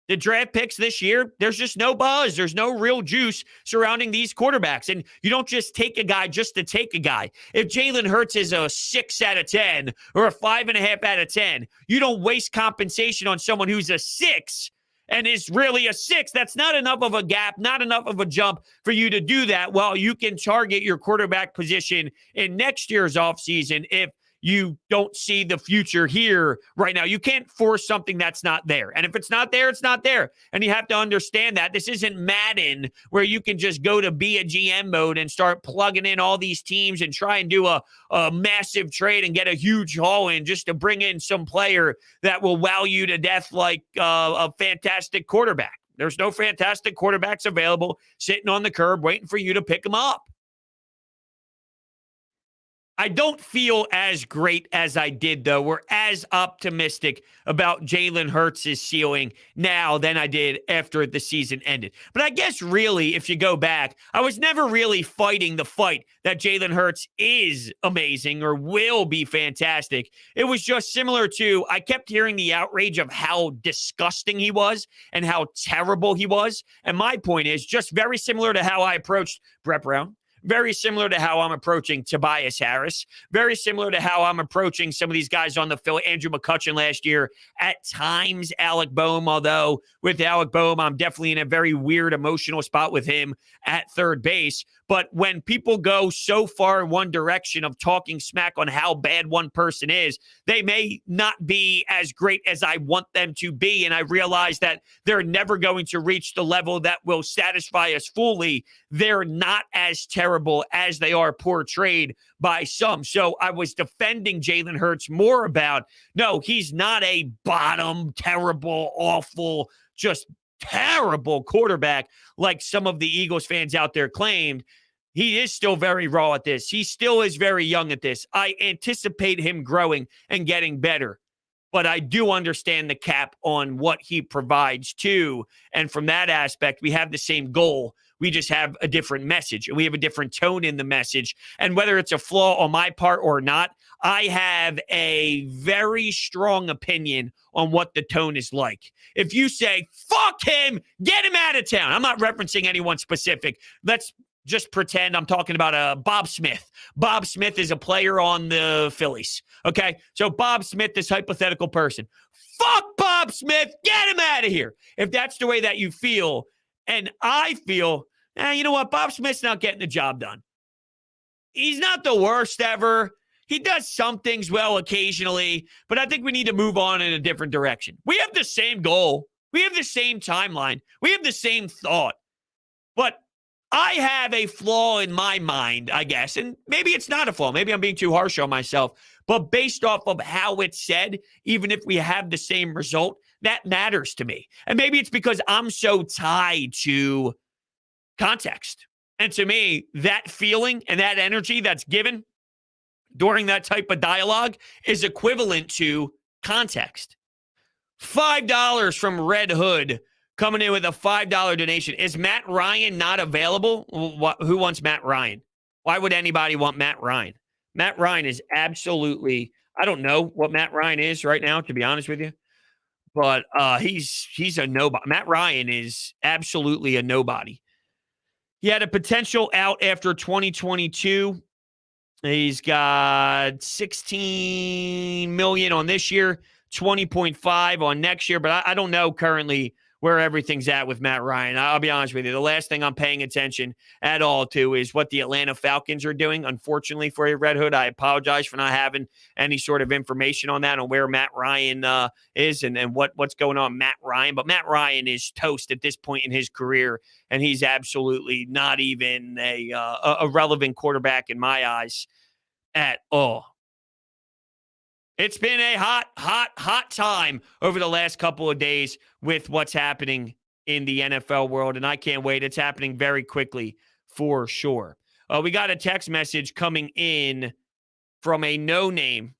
[SPEAKER 1] The draft picks this year, there's just no buzz. There's no real juice surrounding these quarterbacks. And you don't just take a guy just to take a guy. If Jalen Hurts is a 6 out of 10 or a 5.5 out of 10, you don't waste compensation on someone who's a 6 and is really a 6. That's not enough of a gap, not enough of a jump for you to do that. Well, you can target your quarterback position in next year's offseason if you don't see the future here right now. You can't force something that's not there. And if it's not there, it's not there. And you have to understand that. This isn't Madden where you can just go to be a GM mode and start plugging in all these teams and try and do a massive trade and get a huge haul in just to bring in some player that will wow you to death like a fantastic quarterback. There's no fantastic quarterbacks available sitting on the curb waiting for you to pick them up. I don't feel as great as I did, though. We're as optimistic about Jalen Hurts' ceiling now than I did after the season ended. But I guess really, if you go back, I was never really fighting the fight that Jalen Hurts is amazing or will be fantastic. It was just similar to, I kept hearing the outrage of how disgusting he was and how terrible he was. And my point is just very similar to how I approached Brett Brown. Very similar to how I'm approaching Tobias Harris. Very similar to how I'm approaching some of these guys on the field. Andrew McCutchen last year. At times, Alec Boehm, although with Alec Boehm, I'm definitely in a very weird emotional spot with him at third base. But when people go so far in one direction of talking smack on how bad one person is, they may not be as great as I want them to be. And I realize that they're never going to reach the level that will satisfy us fully. They're not as terrible as they are portrayed by some. So I was defending Jalen Hurts more about, no, he's not a bottom, terrible, awful, just terrible quarterback like some of the Eagles fans out there claimed. He is still very raw at this. He still is very young at this. I anticipate him growing and getting better. But I do understand the cap on what he provides too. And from that aspect, we have the same goal. We just have a different message. We have a different tone in the message. And whether it's a flaw on my part or not, I have a very strong opinion on what the tone is like. If you say, fuck him, get him out of town. I'm not referencing anyone specific. Let's just pretend I'm talking about Bob Smith. Bob Smith is a player on the Phillies. Okay? So Bob Smith, this hypothetical person. Fuck Bob Smith. Get him out of here. If that's the way that you feel, and I feel, you know what? Bob Smith's not getting the job done. He's not the worst ever. He does some things well occasionally, but I think we need to move on in a different direction. We have the same goal. We have the same timeline. We have the same thought. But I have a flaw in my mind, I guess, and maybe it's not a flaw. Maybe I'm being too harsh on myself, but based off of how it's said, even if we have the same result, that matters to me. And maybe it's because I'm so tied to context. And to me, that feeling and that energy that's given during that type of dialogue is equivalent to context. $5 from Red Hood coming in with a $5 donation. Is Matt Ryan not available? Who wants Matt Ryan? Why would anybody want Matt Ryan? Matt Ryan is absolutely, I don't know what Matt Ryan is right now, to be honest with you, but he's a nobody. Matt Ryan is absolutely a nobody. He had a potential out after 2022. He's got 16 million on this year, 20.5 on next year, but I don't know currently where everything's at with Matt Ryan. I'll be honest with you. The last thing I'm paying attention at all to is what the Atlanta Falcons are doing. Unfortunately for you, Red Hood, I apologize for not having any sort of information on that, on where Matt Ryan is and what's going on with Matt Ryan. But Matt Ryan is toast at this point in his career, and he's absolutely not even a relevant quarterback in my eyes at all. It's been a hot time over the last couple of days with what's happening in the NFL world, and I can't wait. It's happening very quickly for sure. We got a text message coming in from a no-name.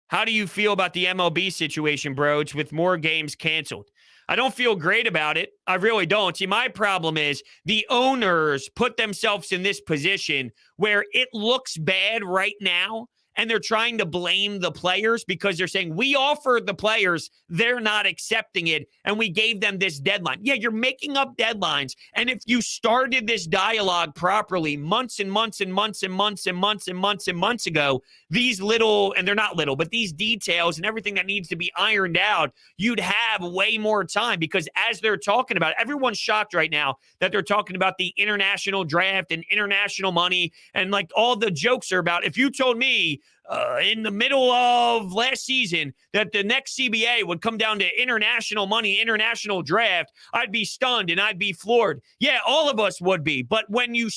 [SPEAKER 1] How do you feel about the MLB situation, Broach, with more games canceled? I don't feel great about it. I really don't. See, my problem is the owners put themselves in this position where it looks bad right now, and they're trying to blame the players because they're saying, we offered the players, they're not accepting it, and we gave them this deadline. Yeah, you're making up deadlines, and if you started this dialogue properly months and months and months and months and months and months and months ago, these little, and they're not little, but these details and everything that needs to be ironed out, you'd have way more time, because as they're talking about it, everyone's shocked right now that they're talking about the international draft and international money, and like all the jokes are about, if you told me in the middle of last season that the next CBA would come down to international money, international draft, I'd be stunned and I'd be floored. Yeah, all of us would be. But when you're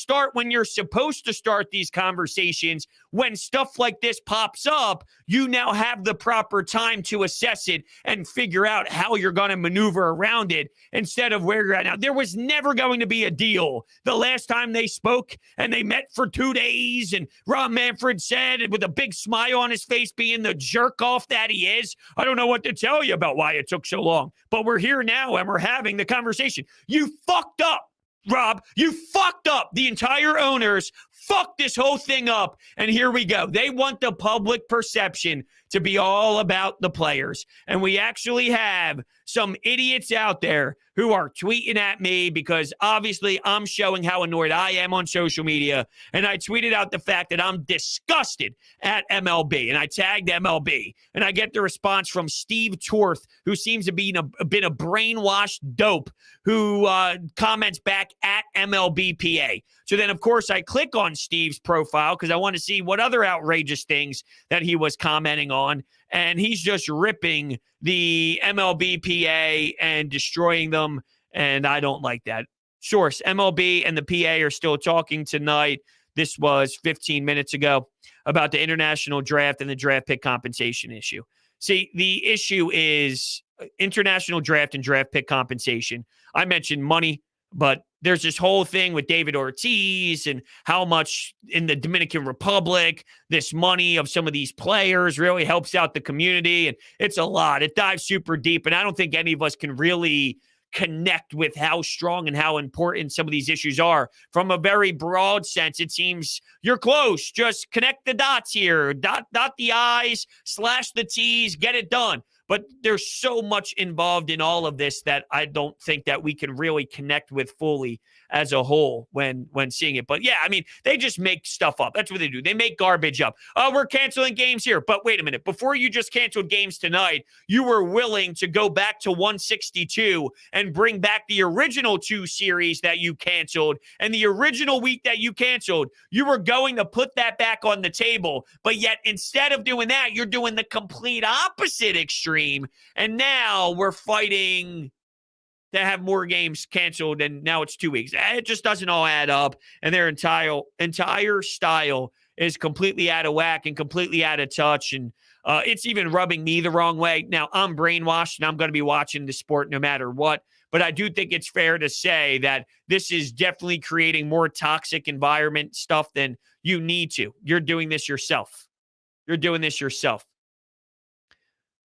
[SPEAKER 1] supposed to start these conversations, when stuff like this pops up, you now have the proper time to assess it and figure out how you're going to maneuver around it instead of where you're at now. There was never going to be a deal. The last time they spoke and they met for 2 days, and Rob Manfred said, with a big smile on his face, being the jerk off that he is, I don't know what to tell you about why it took so long, but we're here now and we're having the conversation. You fucked up, Rob. You fucked up. The entire owners fucked this whole thing up, and here we go. They want the public perception to be all about the players, and we actually have some idiots out there who are tweeting at me because obviously I'm showing how annoyed I am on social media, and I tweeted out the fact that I'm disgusted at MLB, and I tagged MLB, and I get the response from Steve Torth, who seems to be been a brainwashed dope, who comments back at MLBPA. So then, of course, I click on Steve's profile because I want to see what other outrageous things that he was commenting on, and he's just ripping the MLBPA and destroying them, and I don't like that. Source, MLB and the PA are still talking tonight. This was 15 minutes ago about the international draft and the draft pick compensation issue. See, the issue is international draft and draft pick compensation. I mentioned money, but there's this whole thing with David Ortiz and how much in the Dominican Republic this money of some of these players really helps out the community. And it's a lot. It dives super deep. And I don't think any of us can really connect with how strong and how important some of these issues are. From a very broad sense, it seems you're close. Just connect the dots here. Dot the I's, slash the T's, get it done. But there's so much involved in all of this that I don't think that we can really connect with fully as a whole when seeing it. But yeah, I mean, they just make stuff up. That's what they do. They make garbage up. Oh, we're canceling games here. But wait a minute. Before you just canceled games tonight, you were willing to go back to 162 and bring back the original 2 series that you canceled. And the original week that you canceled, you were going to put that back on the table. But yet, instead of doing that, you're doing the complete opposite extreme. And now we're fighting to have more games canceled, and now it's 2 weeks. It just doesn't all add up, and their entire style is completely out of whack and completely out of touch, and it's even rubbing me the wrong way. Now, I'm brainwashed, and I'm going to be watching the sport no matter what, but I do think it's fair to say that this is definitely creating more toxic environment stuff than you need to. You're doing this yourself.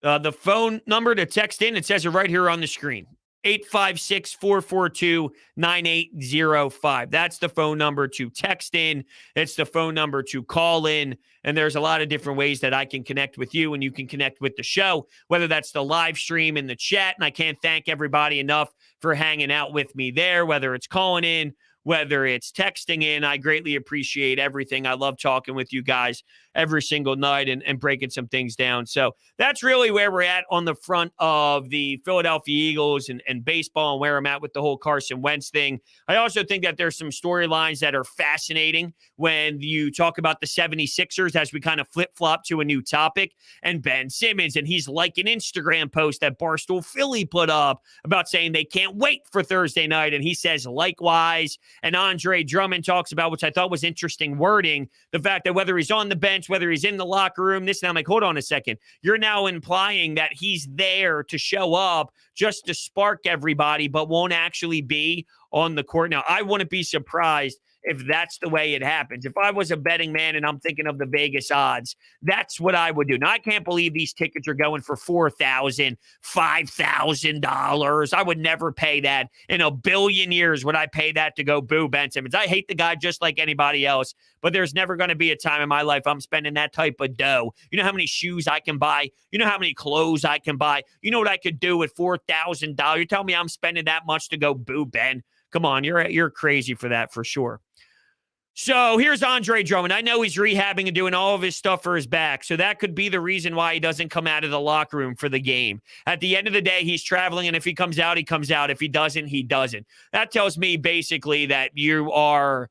[SPEAKER 1] The phone number to text in, it says it right here on the screen. 856-442-9805. That's the phone number to text in. It's the phone number to call in. And there's a lot of different ways that I can connect with you and you can connect with the show, whether that's the live stream in the chat. And I can't thank everybody enough for hanging out with me there, whether it's calling in, whether it's texting in. I greatly appreciate everything. I love talking with you guys every single night and breaking some things down. So that's really where we're at on the front of the Philadelphia Eagles and baseball and where I'm at with the whole Carson Wentz thing. I also think that there's some storylines that are fascinating when you talk about the 76ers as we kind of flip-flop to a new topic, and Ben Simmons, and he's like an Instagram post that Barstool Philly put up about saying they can't wait for Thursday night, and he says likewise. And Andre Drummond talks about, which I thought was interesting wording, the fact that whether he's on the bench, whether he's in the locker room, this, and I'm like, hold on a second. You're now implying that he's there to show up just to spark everybody, but won't actually be on the court. Now, I wouldn't be surprised if that's the way it happens. If I was a betting man and I'm thinking of the Vegas odds, that's what I would do. Now, I can't believe these tickets are going for $4,000, $5,000. I would never pay that. In a billion years would I pay that to go boo Ben Simmons. I hate the guy just like anybody else, but there's never going to be a time in my life I'm spending that type of dough. You know how many shoes I can buy? You know how many clothes I can buy? You know what I could do with $4,000? You tell me I'm spending that much to go boo Ben? Come on, you're crazy for that for sure. So here's Andre Drummond. I know he's rehabbing and doing all of his stuff for his back, so that could be the reason why he doesn't come out of the locker room for the game. At the end of the day, he's traveling, and if he comes out, he comes out. If he doesn't, he doesn't. That tells me basically that you are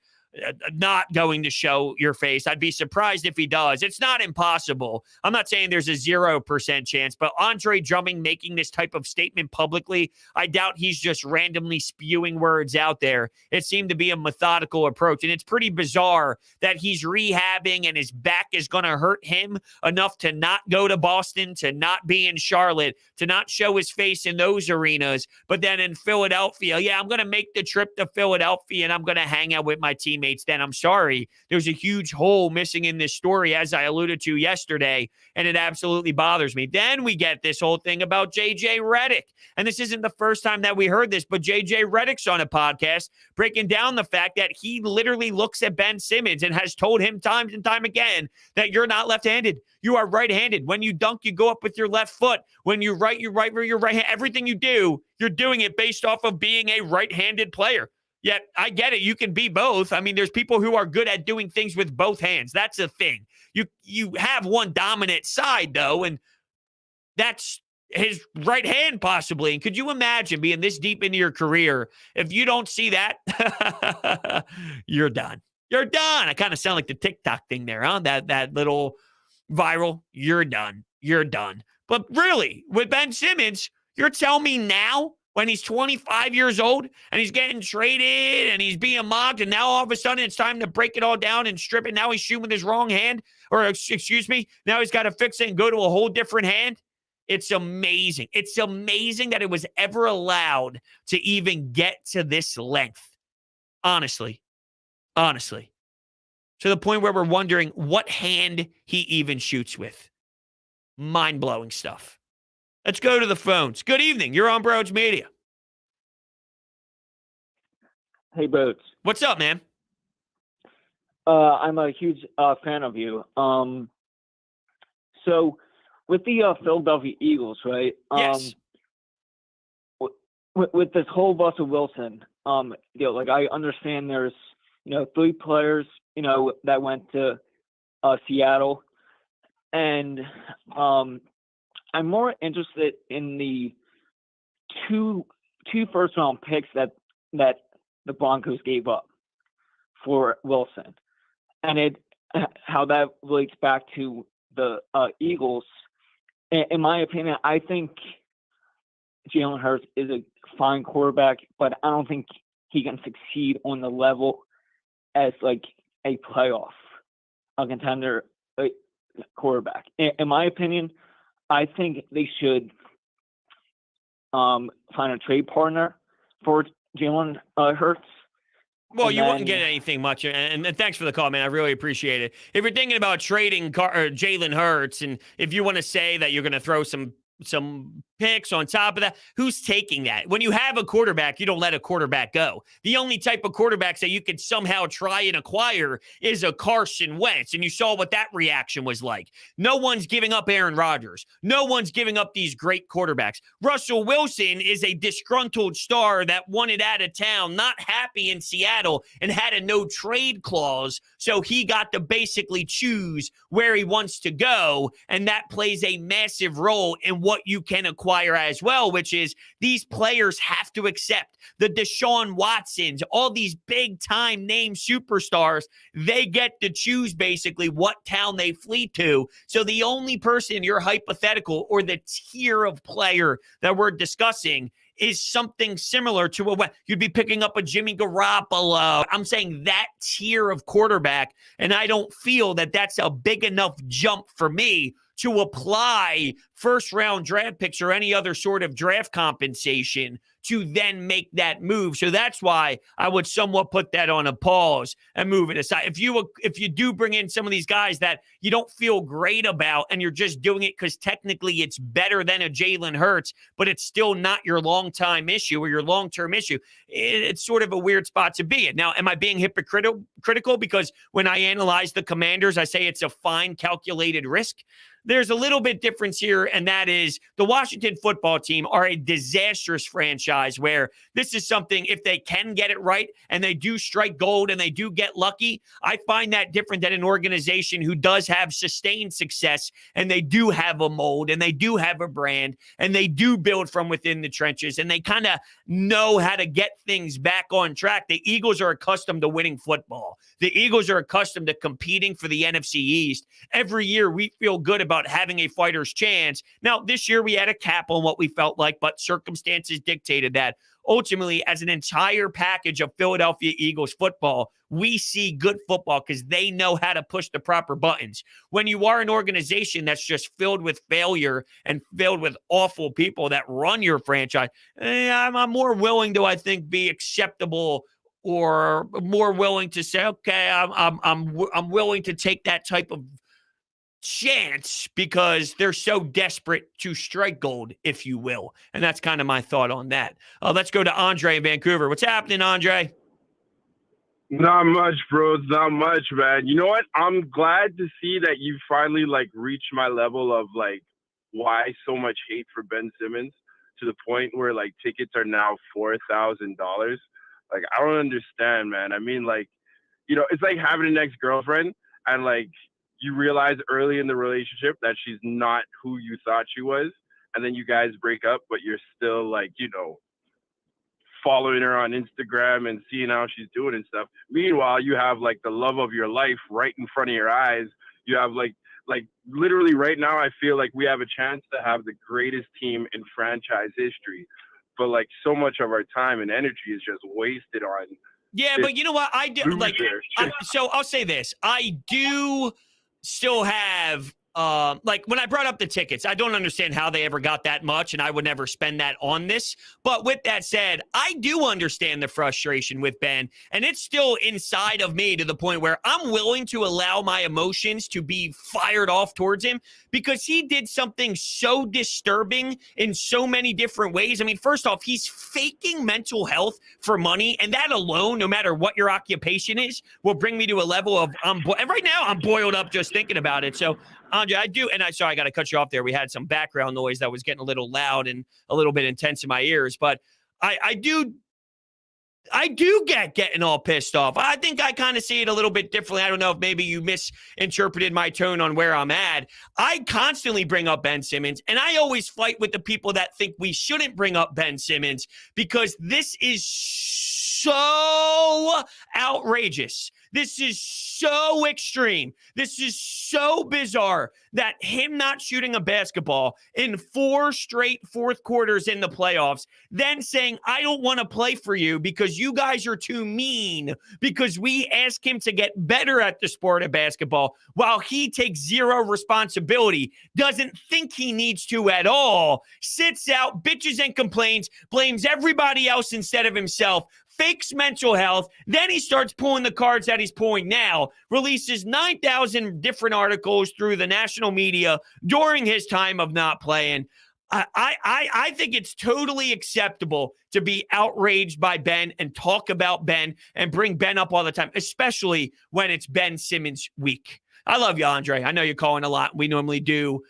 [SPEAKER 1] not going to show your face. I'd be surprised if he does. It's not impossible. I'm not saying there's a 0% chance, but Andre Drummond making this type of statement publicly, I doubt he's just randomly spewing words out there. It seemed to be a methodical approach, and it's pretty bizarre that he's rehabbing and his back is going to hurt him enough to not go to Boston, to not be in Charlotte, to not show his face in those arenas, but then in Philadelphia, I'm going to make the trip to Philadelphia and I'm going to hang out with my teammates. Then I'm sorry. There's a huge hole missing in this story, as I alluded to yesterday, and it absolutely bothers me. Then we get this whole thing about J.J. Redick, and this isn't the first time that we heard this, but J.J. Redick's on a podcast breaking down the fact that he literally looks at Ben Simmons and has told him time and time again that you're not left-handed. You are right-handed. When you dunk, you go up with your left foot. When you write, you write with your right hand. Everything you do, you're doing it based off of being a right-handed player. Yet, I get it. You can be both. I mean, there's people who are good at doing things with both hands. That's a thing. You have one dominant side, though, and that's his right hand, possibly. And could you imagine being this deep into your career if you don't see that? You're done. You're done. I kind of sound like the TikTok thing there, huh? That little viral. You're done. You're done. But really, with Ben Simmons, you're telling me now, when he's 25 years old and he's getting traded and he's being mocked, and now all of a sudden it's time to break it all down and strip it. Now he's shooting with his wrong hand, or excuse me, now he's got to fix it and go to a whole different hand. It's amazing. It's amazing that it was ever allowed to even get to this length. Honestly. To the point where we're wondering what hand he even shoots with. Mind-blowing stuff. Let's go to the phones. Good evening. You're on Broads Media.
[SPEAKER 3] Hey, Boats.
[SPEAKER 1] What's up, man?
[SPEAKER 3] I'm a huge fan of you. So, with the Philadelphia Eagles, right?
[SPEAKER 1] Yes.
[SPEAKER 3] With this whole Russell Wilson deal, like I understand there's 3 players that went to Seattle, and I'm more interested in the two first-round picks that the Broncos gave up for Wilson, and how that relates back to the Eagles. In my opinion, I think Jalen Hurts is a fine quarterback, but I don't think he can succeed on the level as like a playoff contender quarterback. In my opinion, I think they should find a trade partner for Jalen Hurts.
[SPEAKER 1] Well, you wouldn't get anything much, and thanks for the call, man. I really appreciate it. If you're thinking about trading Jalen Hurts, and if you want to say that you're going to throw some some picks on top of that. Who's taking that? When you have a quarterback, you don't let a quarterback go. The only type of quarterbacks that you could somehow try and acquire is a Carson Wentz. And you saw what that reaction was like. No one's giving up Aaron Rodgers. No one's giving up these great quarterbacks. Russell Wilson is a disgruntled star that wanted out of town, not happy in Seattle, and had a no trade clause. So he got to basically choose where he wants to go. And that plays a massive role in what you can acquire as well, which is these players have to accept the Deshaun Watsons, all these big time name superstars. They get to choose basically what town they flee to. So the only person, your hypothetical or the tier of player that we're discussing is something similar to what you'd be picking up a Jimmy Garoppolo. I'm saying that tier of quarterback, and I don't feel that that's a big enough jump for me to apply first-round draft picks or any other sort of draft compensation to then make that move. So that's why I would somewhat put that on a pause and move it aside. If you do bring in some of these guys that you don't feel great about and you're just doing it because technically it's better than a Jalen Hurts, but it's still not your long-time issue or your long-term issue, it's sort of a weird spot to be in. Now, am I being hypocritical because when I analyze the Commanders, I say it's a fine calculated risk? There's a little bit difference here, and that is the Washington football team are a disastrous franchise where this is something, if they can get it right and they do strike gold and they do get lucky, I find that different than an organization who does have sustained success and they do have a mold and they do have a brand and they do build from within the trenches and they kind of know how to get things back on track. The Eagles are accustomed to winning football. The Eagles are accustomed to competing for the NFC East. Every year we feel good about having a fighter's chance. Now, this year we had a cap on what we felt like, but circumstances dictated that. Ultimately, as an entire package of Philadelphia Eagles football, we see good football because they know how to push the proper buttons. When you are an organization that's just filled with failure and filled with awful people that run your franchise, I'm more willing to, I think, be acceptable or more willing to say, okay, I'm willing to take that type of chance because they're so desperate to strike gold, if you will. And that's kind of my thought on that. Let's go to Andre in Vancouver. What's happening, Andre?
[SPEAKER 4] Not much, bro. It's not much, man. You know what? I'm glad to see that you finally reached my level of why so much hate for Ben Simmons to the point where tickets are now $4,000. I don't understand, man. I mean, it's like having an ex-girlfriend and you realize early in the relationship that she's not who you thought she was. And then you guys break up, but you're still following her on Instagram and seeing how she's doing and stuff. Meanwhile, you have the love of your life right in front of your eyes. You have literally right now, I feel like we have a chance to have the greatest team in franchise history. But so much of our time and energy is just wasted on.
[SPEAKER 1] Yeah, but you know what? I do so I'll say this. I do still have when I brought up the tickets, I don't understand how they ever got that much, and I would never spend that on this. But with that said, I do understand the frustration with Ben, and it's still inside of me to the point where I'm willing to allow my emotions to be fired off towards him because he did something so disturbing in so many different ways. I mean, first off, he's faking mental health for money, and that alone, no matter what your occupation is, will bring me to a level of and right now I'm boiled up just thinking about it. So Andre, I do, and sorry, I got to cut you off there. We had some background noise that was getting a little loud and a little bit intense in my ears, but I do get getting all pissed off. I think I kind of see it a little bit differently. I don't know if maybe you misinterpreted my tone on where I'm at. I constantly bring up Ben Simmons, and I always fight with the people that think we shouldn't bring up Ben Simmons because this is so outrageous. This is so extreme. This is so bizarre that him not shooting a basketball in 4 straight fourth quarters in the playoffs, then saying, I don't want to play for you because you guys are too mean because we ask him to get better at the sport of basketball while he takes zero responsibility, doesn't think he needs to at all, sits out, bitches and complains, blames everybody else instead of himself, fakes mental health, then he starts pulling the cards that he's pulling now, releases 9,000 different articles through the national media during his time of not playing. I think it's totally acceptable to be outraged by Ben and talk about Ben and bring Ben up all the time, especially when it's Ben Simmons week. I love you, Andre. I know you're calling a lot. We normally do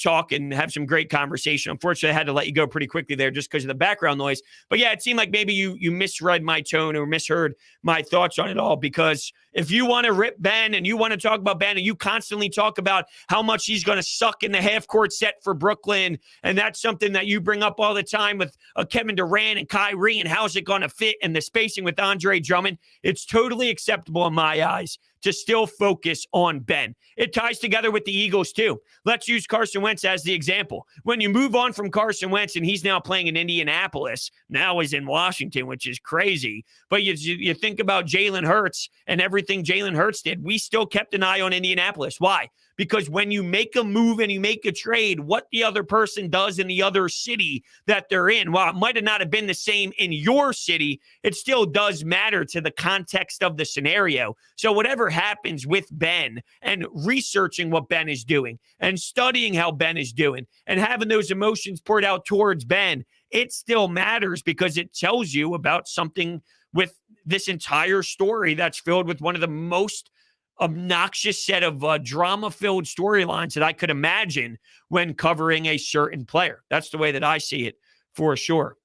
[SPEAKER 1] talk and have some great conversation. Unfortunately, I had to let you go pretty quickly there just because of the background noise. But yeah, it seemed like maybe you misread my tone or misheard my thoughts on it all, because if you want to rip Ben and you want to talk about Ben and you constantly talk about how much he's going to suck in the half-court set for Brooklyn, and that's something that you bring up all the time with Kevin Durant and Kyrie and how's it going to fit and the spacing with Andre Drummond, it's totally acceptable in my eyes to still focus on Ben. It ties together with the Eagles too. Let's use Carson Wentz as the example. When you move on from Carson Wentz and he's now playing in Indianapolis, now he's in Washington, which is crazy. But you think about Jalen Hurts and everything Jalen Hurts did, we still kept an eye on Indianapolis. Why? Because when you make a move and you make a trade, what the other person does in the other city that they're in, while it might have not have been the same in your city, it still does matter to the context of the scenario. So whatever happens with Ben and researching what Ben is doing and studying how Ben is doing and having those emotions poured out towards Ben, it still matters because it tells you about something with this entire story that's filled with one of the most obnoxious set of drama-filled storylines that I could imagine when covering a certain player. That's the way that I see it for sure.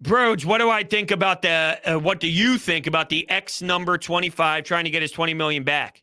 [SPEAKER 1] Broads, what do I think about what do you think about the X number 25 trying to get his $20 million back?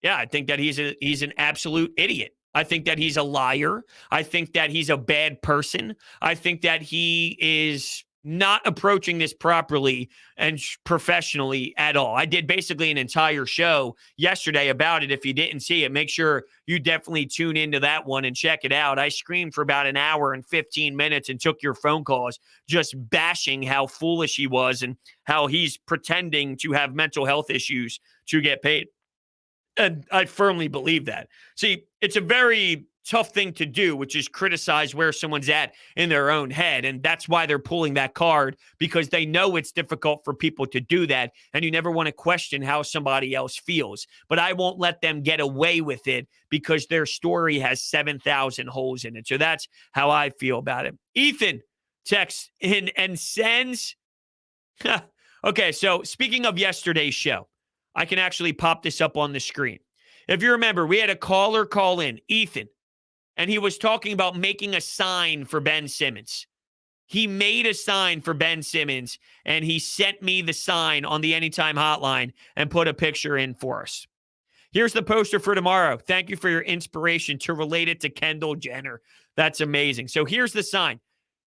[SPEAKER 1] Yeah, I think that he's an absolute idiot. I think that he's a liar. I think that he's a bad person. I think that he is not approaching this properly and professionally at all. I did basically an entire show yesterday about it. If you didn't see it, make sure you definitely tune into that one and check it out. I screamed for about an hour and 15 minutes and took your phone calls, just bashing how foolish he was and how he's pretending to have mental health issues to get paid. And I firmly believe that. See, it's a very tough thing to do, which is criticize where someone's at in their own head. And that's why they're pulling that card, because they know it's difficult for people to do that. And you never want to question how somebody else feels. But I won't let them get away with it because their story has 7,000 holes in it. So that's how I feel about it. Ethan texts in and sends. Okay, so speaking of yesterday's show, I can actually pop this up on the screen. If you remember, we had a caller call in, Ethan, and he was talking about making a sign for Ben Simmons. He made a sign for Ben Simmons, and he sent me the sign on the Anytime Hotline and put a picture in for us. Here's the poster for tomorrow. Thank you for your inspiration to relate it to Kendall Jenner. That's amazing. So here's the sign.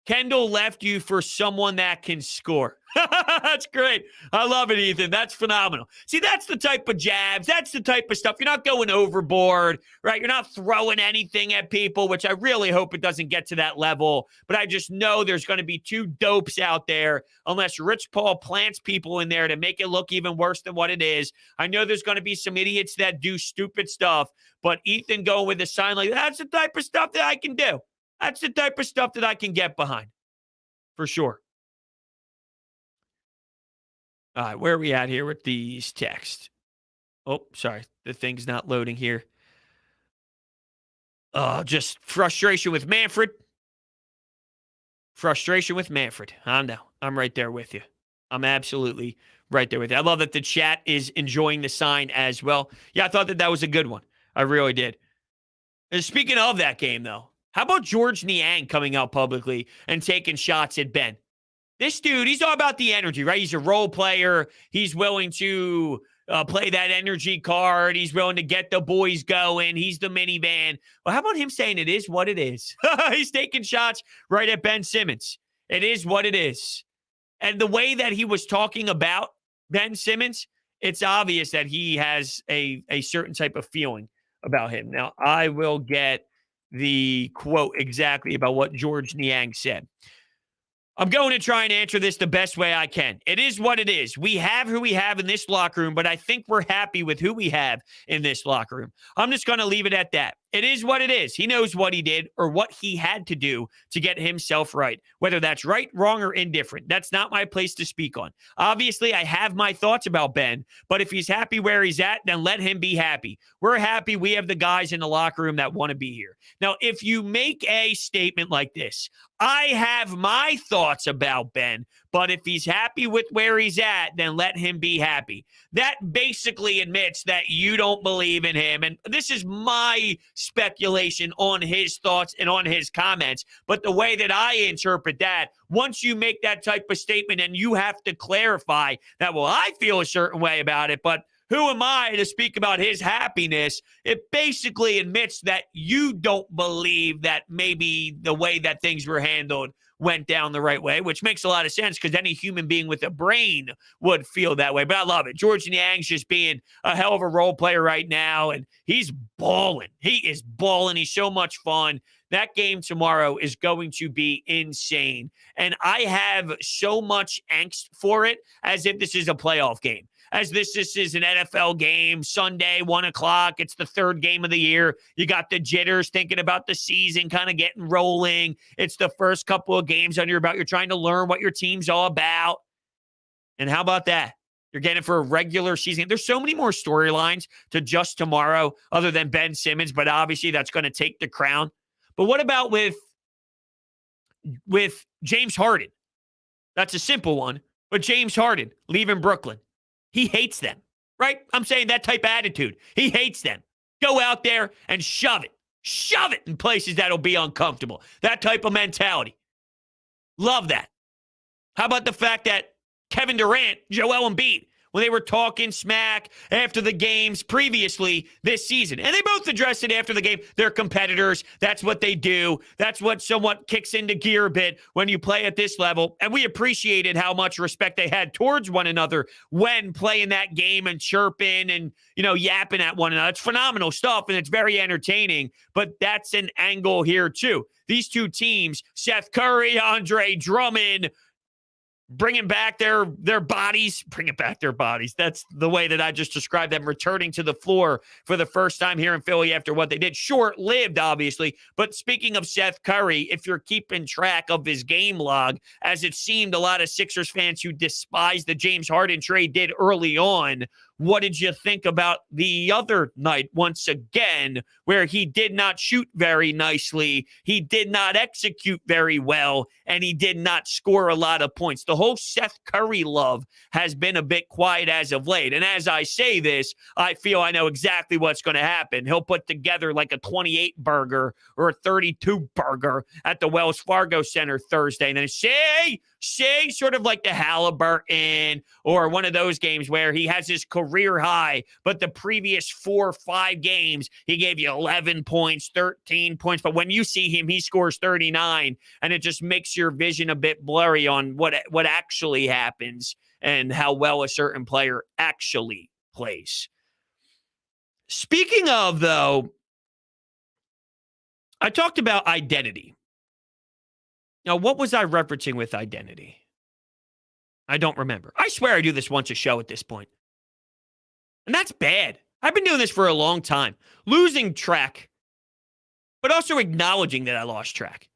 [SPEAKER 1] Kendall left you for someone that can score. That's great. I love it, Ethan. That's phenomenal. See, that's the type of jabs. That's the type of stuff. You're not going overboard, right? You're not throwing anything at people, which I really hope it doesn't get to that level. But I just know there's going to be two dopes out there unless Rich Paul plants people in there to make it look even worse than what it is. I know there's going to be some idiots that do stupid stuff, but Ethan going with a sign like that's the type of stuff that I can do. That's the type of stuff that I can get behind, for sure. All right, where are we at here with these texts? Oh, sorry, the thing's not loading here. Just frustration with Manfred. Frustration with Manfred. I know. I'm right there with you. I'm absolutely right there with you. I love that the chat is enjoying the sign as well. Yeah, I thought that was a good one. I really did. And speaking of that game, though, how about George Niang coming out publicly and taking shots at Ben? This dude, he's all about the energy, right? He's a role player. He's willing to play that energy card. He's willing to get the boys going. He's the minivan. Well, how about him saying it is what it is? He's taking shots right at Ben Simmons. It is what it is. And the way that he was talking about Ben Simmons, it's obvious that he has a certain type of feeling about him. Now, I will get the quote exactly about what George Niang said. I'm going to try and answer this the best way I can. It is what it is. We have who we have in this locker room, but I think we're happy with who we have in this locker room. I'm just going to leave it at that. It is what it is. He knows what he did or what he had to do to get himself right. Whether that's right, wrong, or indifferent, that's not my place to speak on. Obviously, I have my thoughts about Ben, but if he's happy where he's at, then let him be happy. We're happy we have the guys in the locker room that want to be here. Now, if you make a statement like this, I have my thoughts about Ben, but if he's happy with where he's at, then let him be happy. That basically admits that you don't believe in him. And this is my speculation on his thoughts and on his comments. But the way that I interpret that, once you make that type of statement and you have to clarify that, well, I feel a certain way about it, but who am I to speak about his happiness? It basically admits that you don't believe that maybe the way that things were handled went down the right way, which makes a lot of sense because any human being with a brain would feel that way. But I love it. George Niang's just being a hell of a role player right now, and he's balling. He is balling. He's so much fun. That game tomorrow is going to be insane. And I have so much angst for it as if this is a playoff game. As this is an NFL game, Sunday, 1 o'clock. It's the third game of the year. You got the jitters thinking about the season kind of getting rolling. It's the first couple of games under your belt. You're trying to learn what your team's all about. And how about that? You're getting for a regular season. There's so many more storylines to just tomorrow other than Ben Simmons, but obviously that's going to take the crown. But what about with James Harden? That's a simple one. But James Harden leaving Brooklyn. He hates them, right? I'm saying that type of attitude. He hates them. Go out there and shove it. Shove it in places that'll be uncomfortable. That type of mentality. Love that. How about the fact that Kevin Durant, Joel Embiid, when they were talking smack after the games previously this season. And they both addressed it after the game. They're competitors. That's what they do. That's what somewhat kicks into gear a bit when you play at this level. And we appreciated how much respect they had towards one another when playing that game and chirping and, yapping at one another. It's phenomenal stuff, and it's very entertaining. But that's an angle here, too. These two teams, Seth Curry, Andre Drummond, bringing back their bodies. That's the way that I just described them, returning to the floor for the first time here in Philly after what they did. Short-lived, obviously. But speaking of Seth Curry, if you're keeping track of his game log, as it seemed a lot of Sixers fans who despised the James Harden trade did early on, what did you think about the other night once again, where he did not shoot very nicely, he did not execute very well, and he did not score a lot of points? The whole Seth Curry love has been a bit quiet as of late. And as I say this, I feel I know exactly what's going to happen. He'll put together like a 28 burger or a 32 burger at the Wells Fargo Center Thursday. And then say sort of like the Halliburton or one of those games where he has his career high, but the previous 4 or 5 games, he gave you 11 points, 13 points. But when you see him, he scores 39, and it just makes your vision a bit blurry on what actually happens and how well a certain player actually plays. Speaking of, though, I talked about identity. Now, what was I referencing with identity? I don't remember. I swear I do this once a show at this point. And that's bad. I've been doing this for a long time. Losing track, but also acknowledging that I lost track.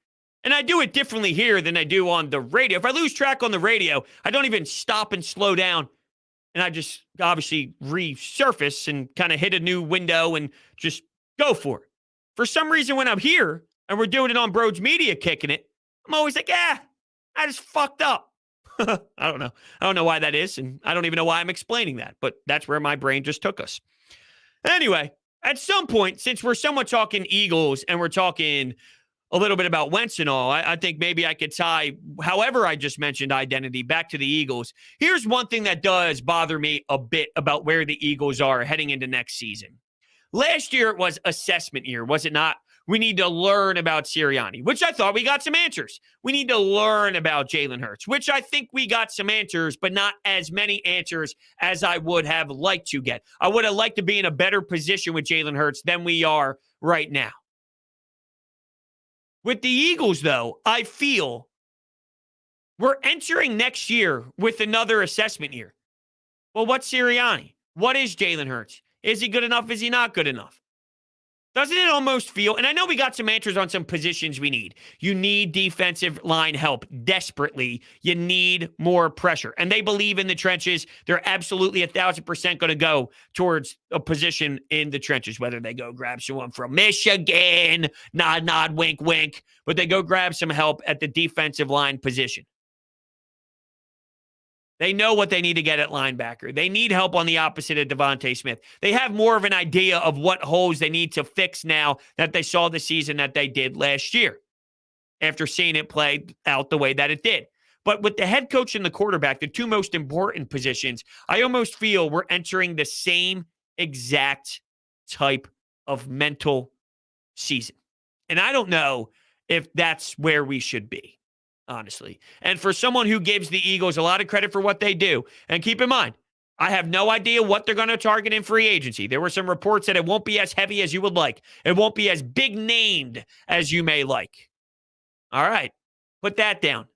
[SPEAKER 1] And I do it differently here than I do on the radio. If I lose track on the radio, I don't even stop and slow down. And I just obviously resurface and kind of hit a new window and just go for it. For some reason, when I'm here and we're doing it on Broads Media, kicking it, I'm always like, I just fucked up. I don't know. I don't know why that is, and I don't even know why I'm explaining that, but that's where my brain just took us. Anyway, at some point, since we're somewhat talking Eagles and we're talking a little bit about Wentz and all, I think maybe I could tie, however I just mentioned identity, back to the Eagles. Here's one thing that does bother me a bit about where the Eagles are heading into next season. Last year, it was assessment year, was it not? We need to learn about Sirianni, which I thought we got some answers. We need to learn about Jalen Hurts, which I think we got some answers, but not as many answers as I would have liked to get. I would have liked to be in a better position with Jalen Hurts than we are right now. With the Eagles, though, I feel we're entering next year with another assessment year. Well, what's Sirianni? What is Jalen Hurts? Is he good enough? Is he not good enough? Doesn't it almost feel, and I know we got some answers on some positions we need. You need defensive line help desperately. You need more pressure. And they believe in the trenches. They're absolutely 1,000% going to go towards a position in the trenches, whether they go grab someone from Michigan, nod, nod, wink, wink, but they go grab some help at the defensive line position. They know what they need to get at linebacker. They need help on the opposite of Devontae Smith. They have more of an idea of what holes they need to fix now that they saw the season that they did last year after seeing it play out the way that it did. But with the head coach and the quarterback, the two most important positions, I almost feel we're entering the same exact type of mental season. And I don't know if that's where we should be, honestly. And for someone who gives the Eagles a lot of credit for what they do, and keep in mind, I have no idea what they're going to target in free agency. There were some reports that it won't be as heavy as you would like. It won't be as big named as you may like. All right, put that down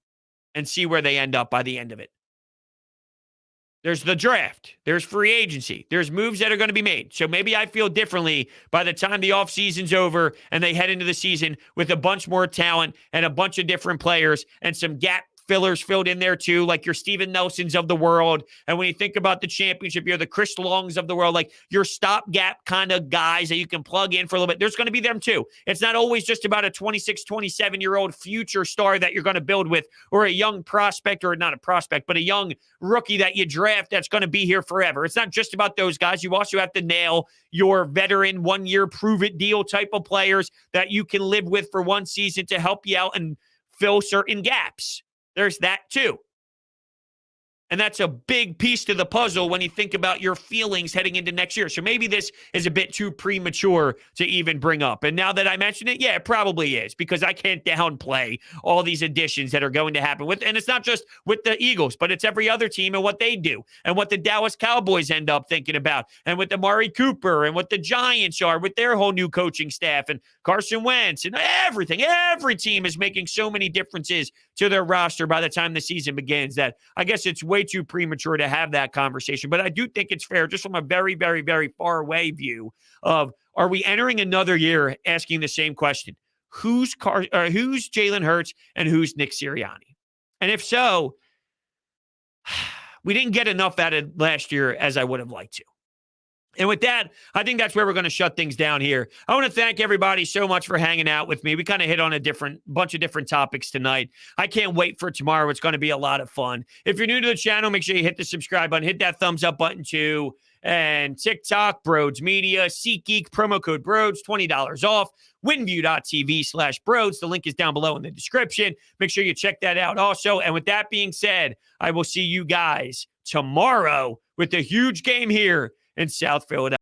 [SPEAKER 1] and see where they end up by the end of it. There's the draft. There's free agency. There's moves that are going to be made. So maybe I feel differently by the time the offseason's over and they head into the season with a bunch more talent and a bunch of different players and some gap fillers filled in there too, like your Steven Nelsons of the world. And when you think about the championship, you're the Chris Longs of the world, like your stopgap kind of guys that you can plug in for a little bit. There's going to be them too. It's not always just about a 26, 27-year-old future star that you're going to build with, or a young prospect, or not a prospect, but a young rookie that you draft that's going to be here forever. It's not just about those guys. You also have to nail your veteran, one-year prove-it deal type of players that you can live with for one season to help you out and fill certain gaps. There's that too. And that's a big piece to the puzzle when you think about your feelings heading into next year. So maybe this is a bit too premature to even bring up. And now that I mention it, yeah, it probably is, because I can't downplay all these additions that are going to happen with, and it's not just with the Eagles, but it's every other team and what they do and what the Dallas Cowboys end up thinking about, and what the Amari Cooper and what the Giants are with their whole new coaching staff and Carson Wentz and everything. Every team is making so many differences to their roster by the time the season begins that I guess it's way too premature to have that conversation. But I do think it's fair, just from a very, very, very far away view of, are we entering another year asking the same question? Who's Jalen Hurts and who's Nick Sirianni? And if so, we didn't get enough out of last year as I would have liked to. And with that, I think that's where we're going to shut things down here. I want to thank everybody so much for hanging out with me. We kind of hit on a bunch of different topics tonight. I can't wait for tomorrow. It's going to be a lot of fun. If you're new to the channel, make sure you hit the subscribe button, hit that thumbs up button too. And TikTok, Broads Media, SeatGeek, promo code Broads, $20 off. Winview.tv/Broads. The link is down below in the description. Make sure you check that out also. And with that being said, I will see you guys tomorrow with the huge game here in South Philadelphia.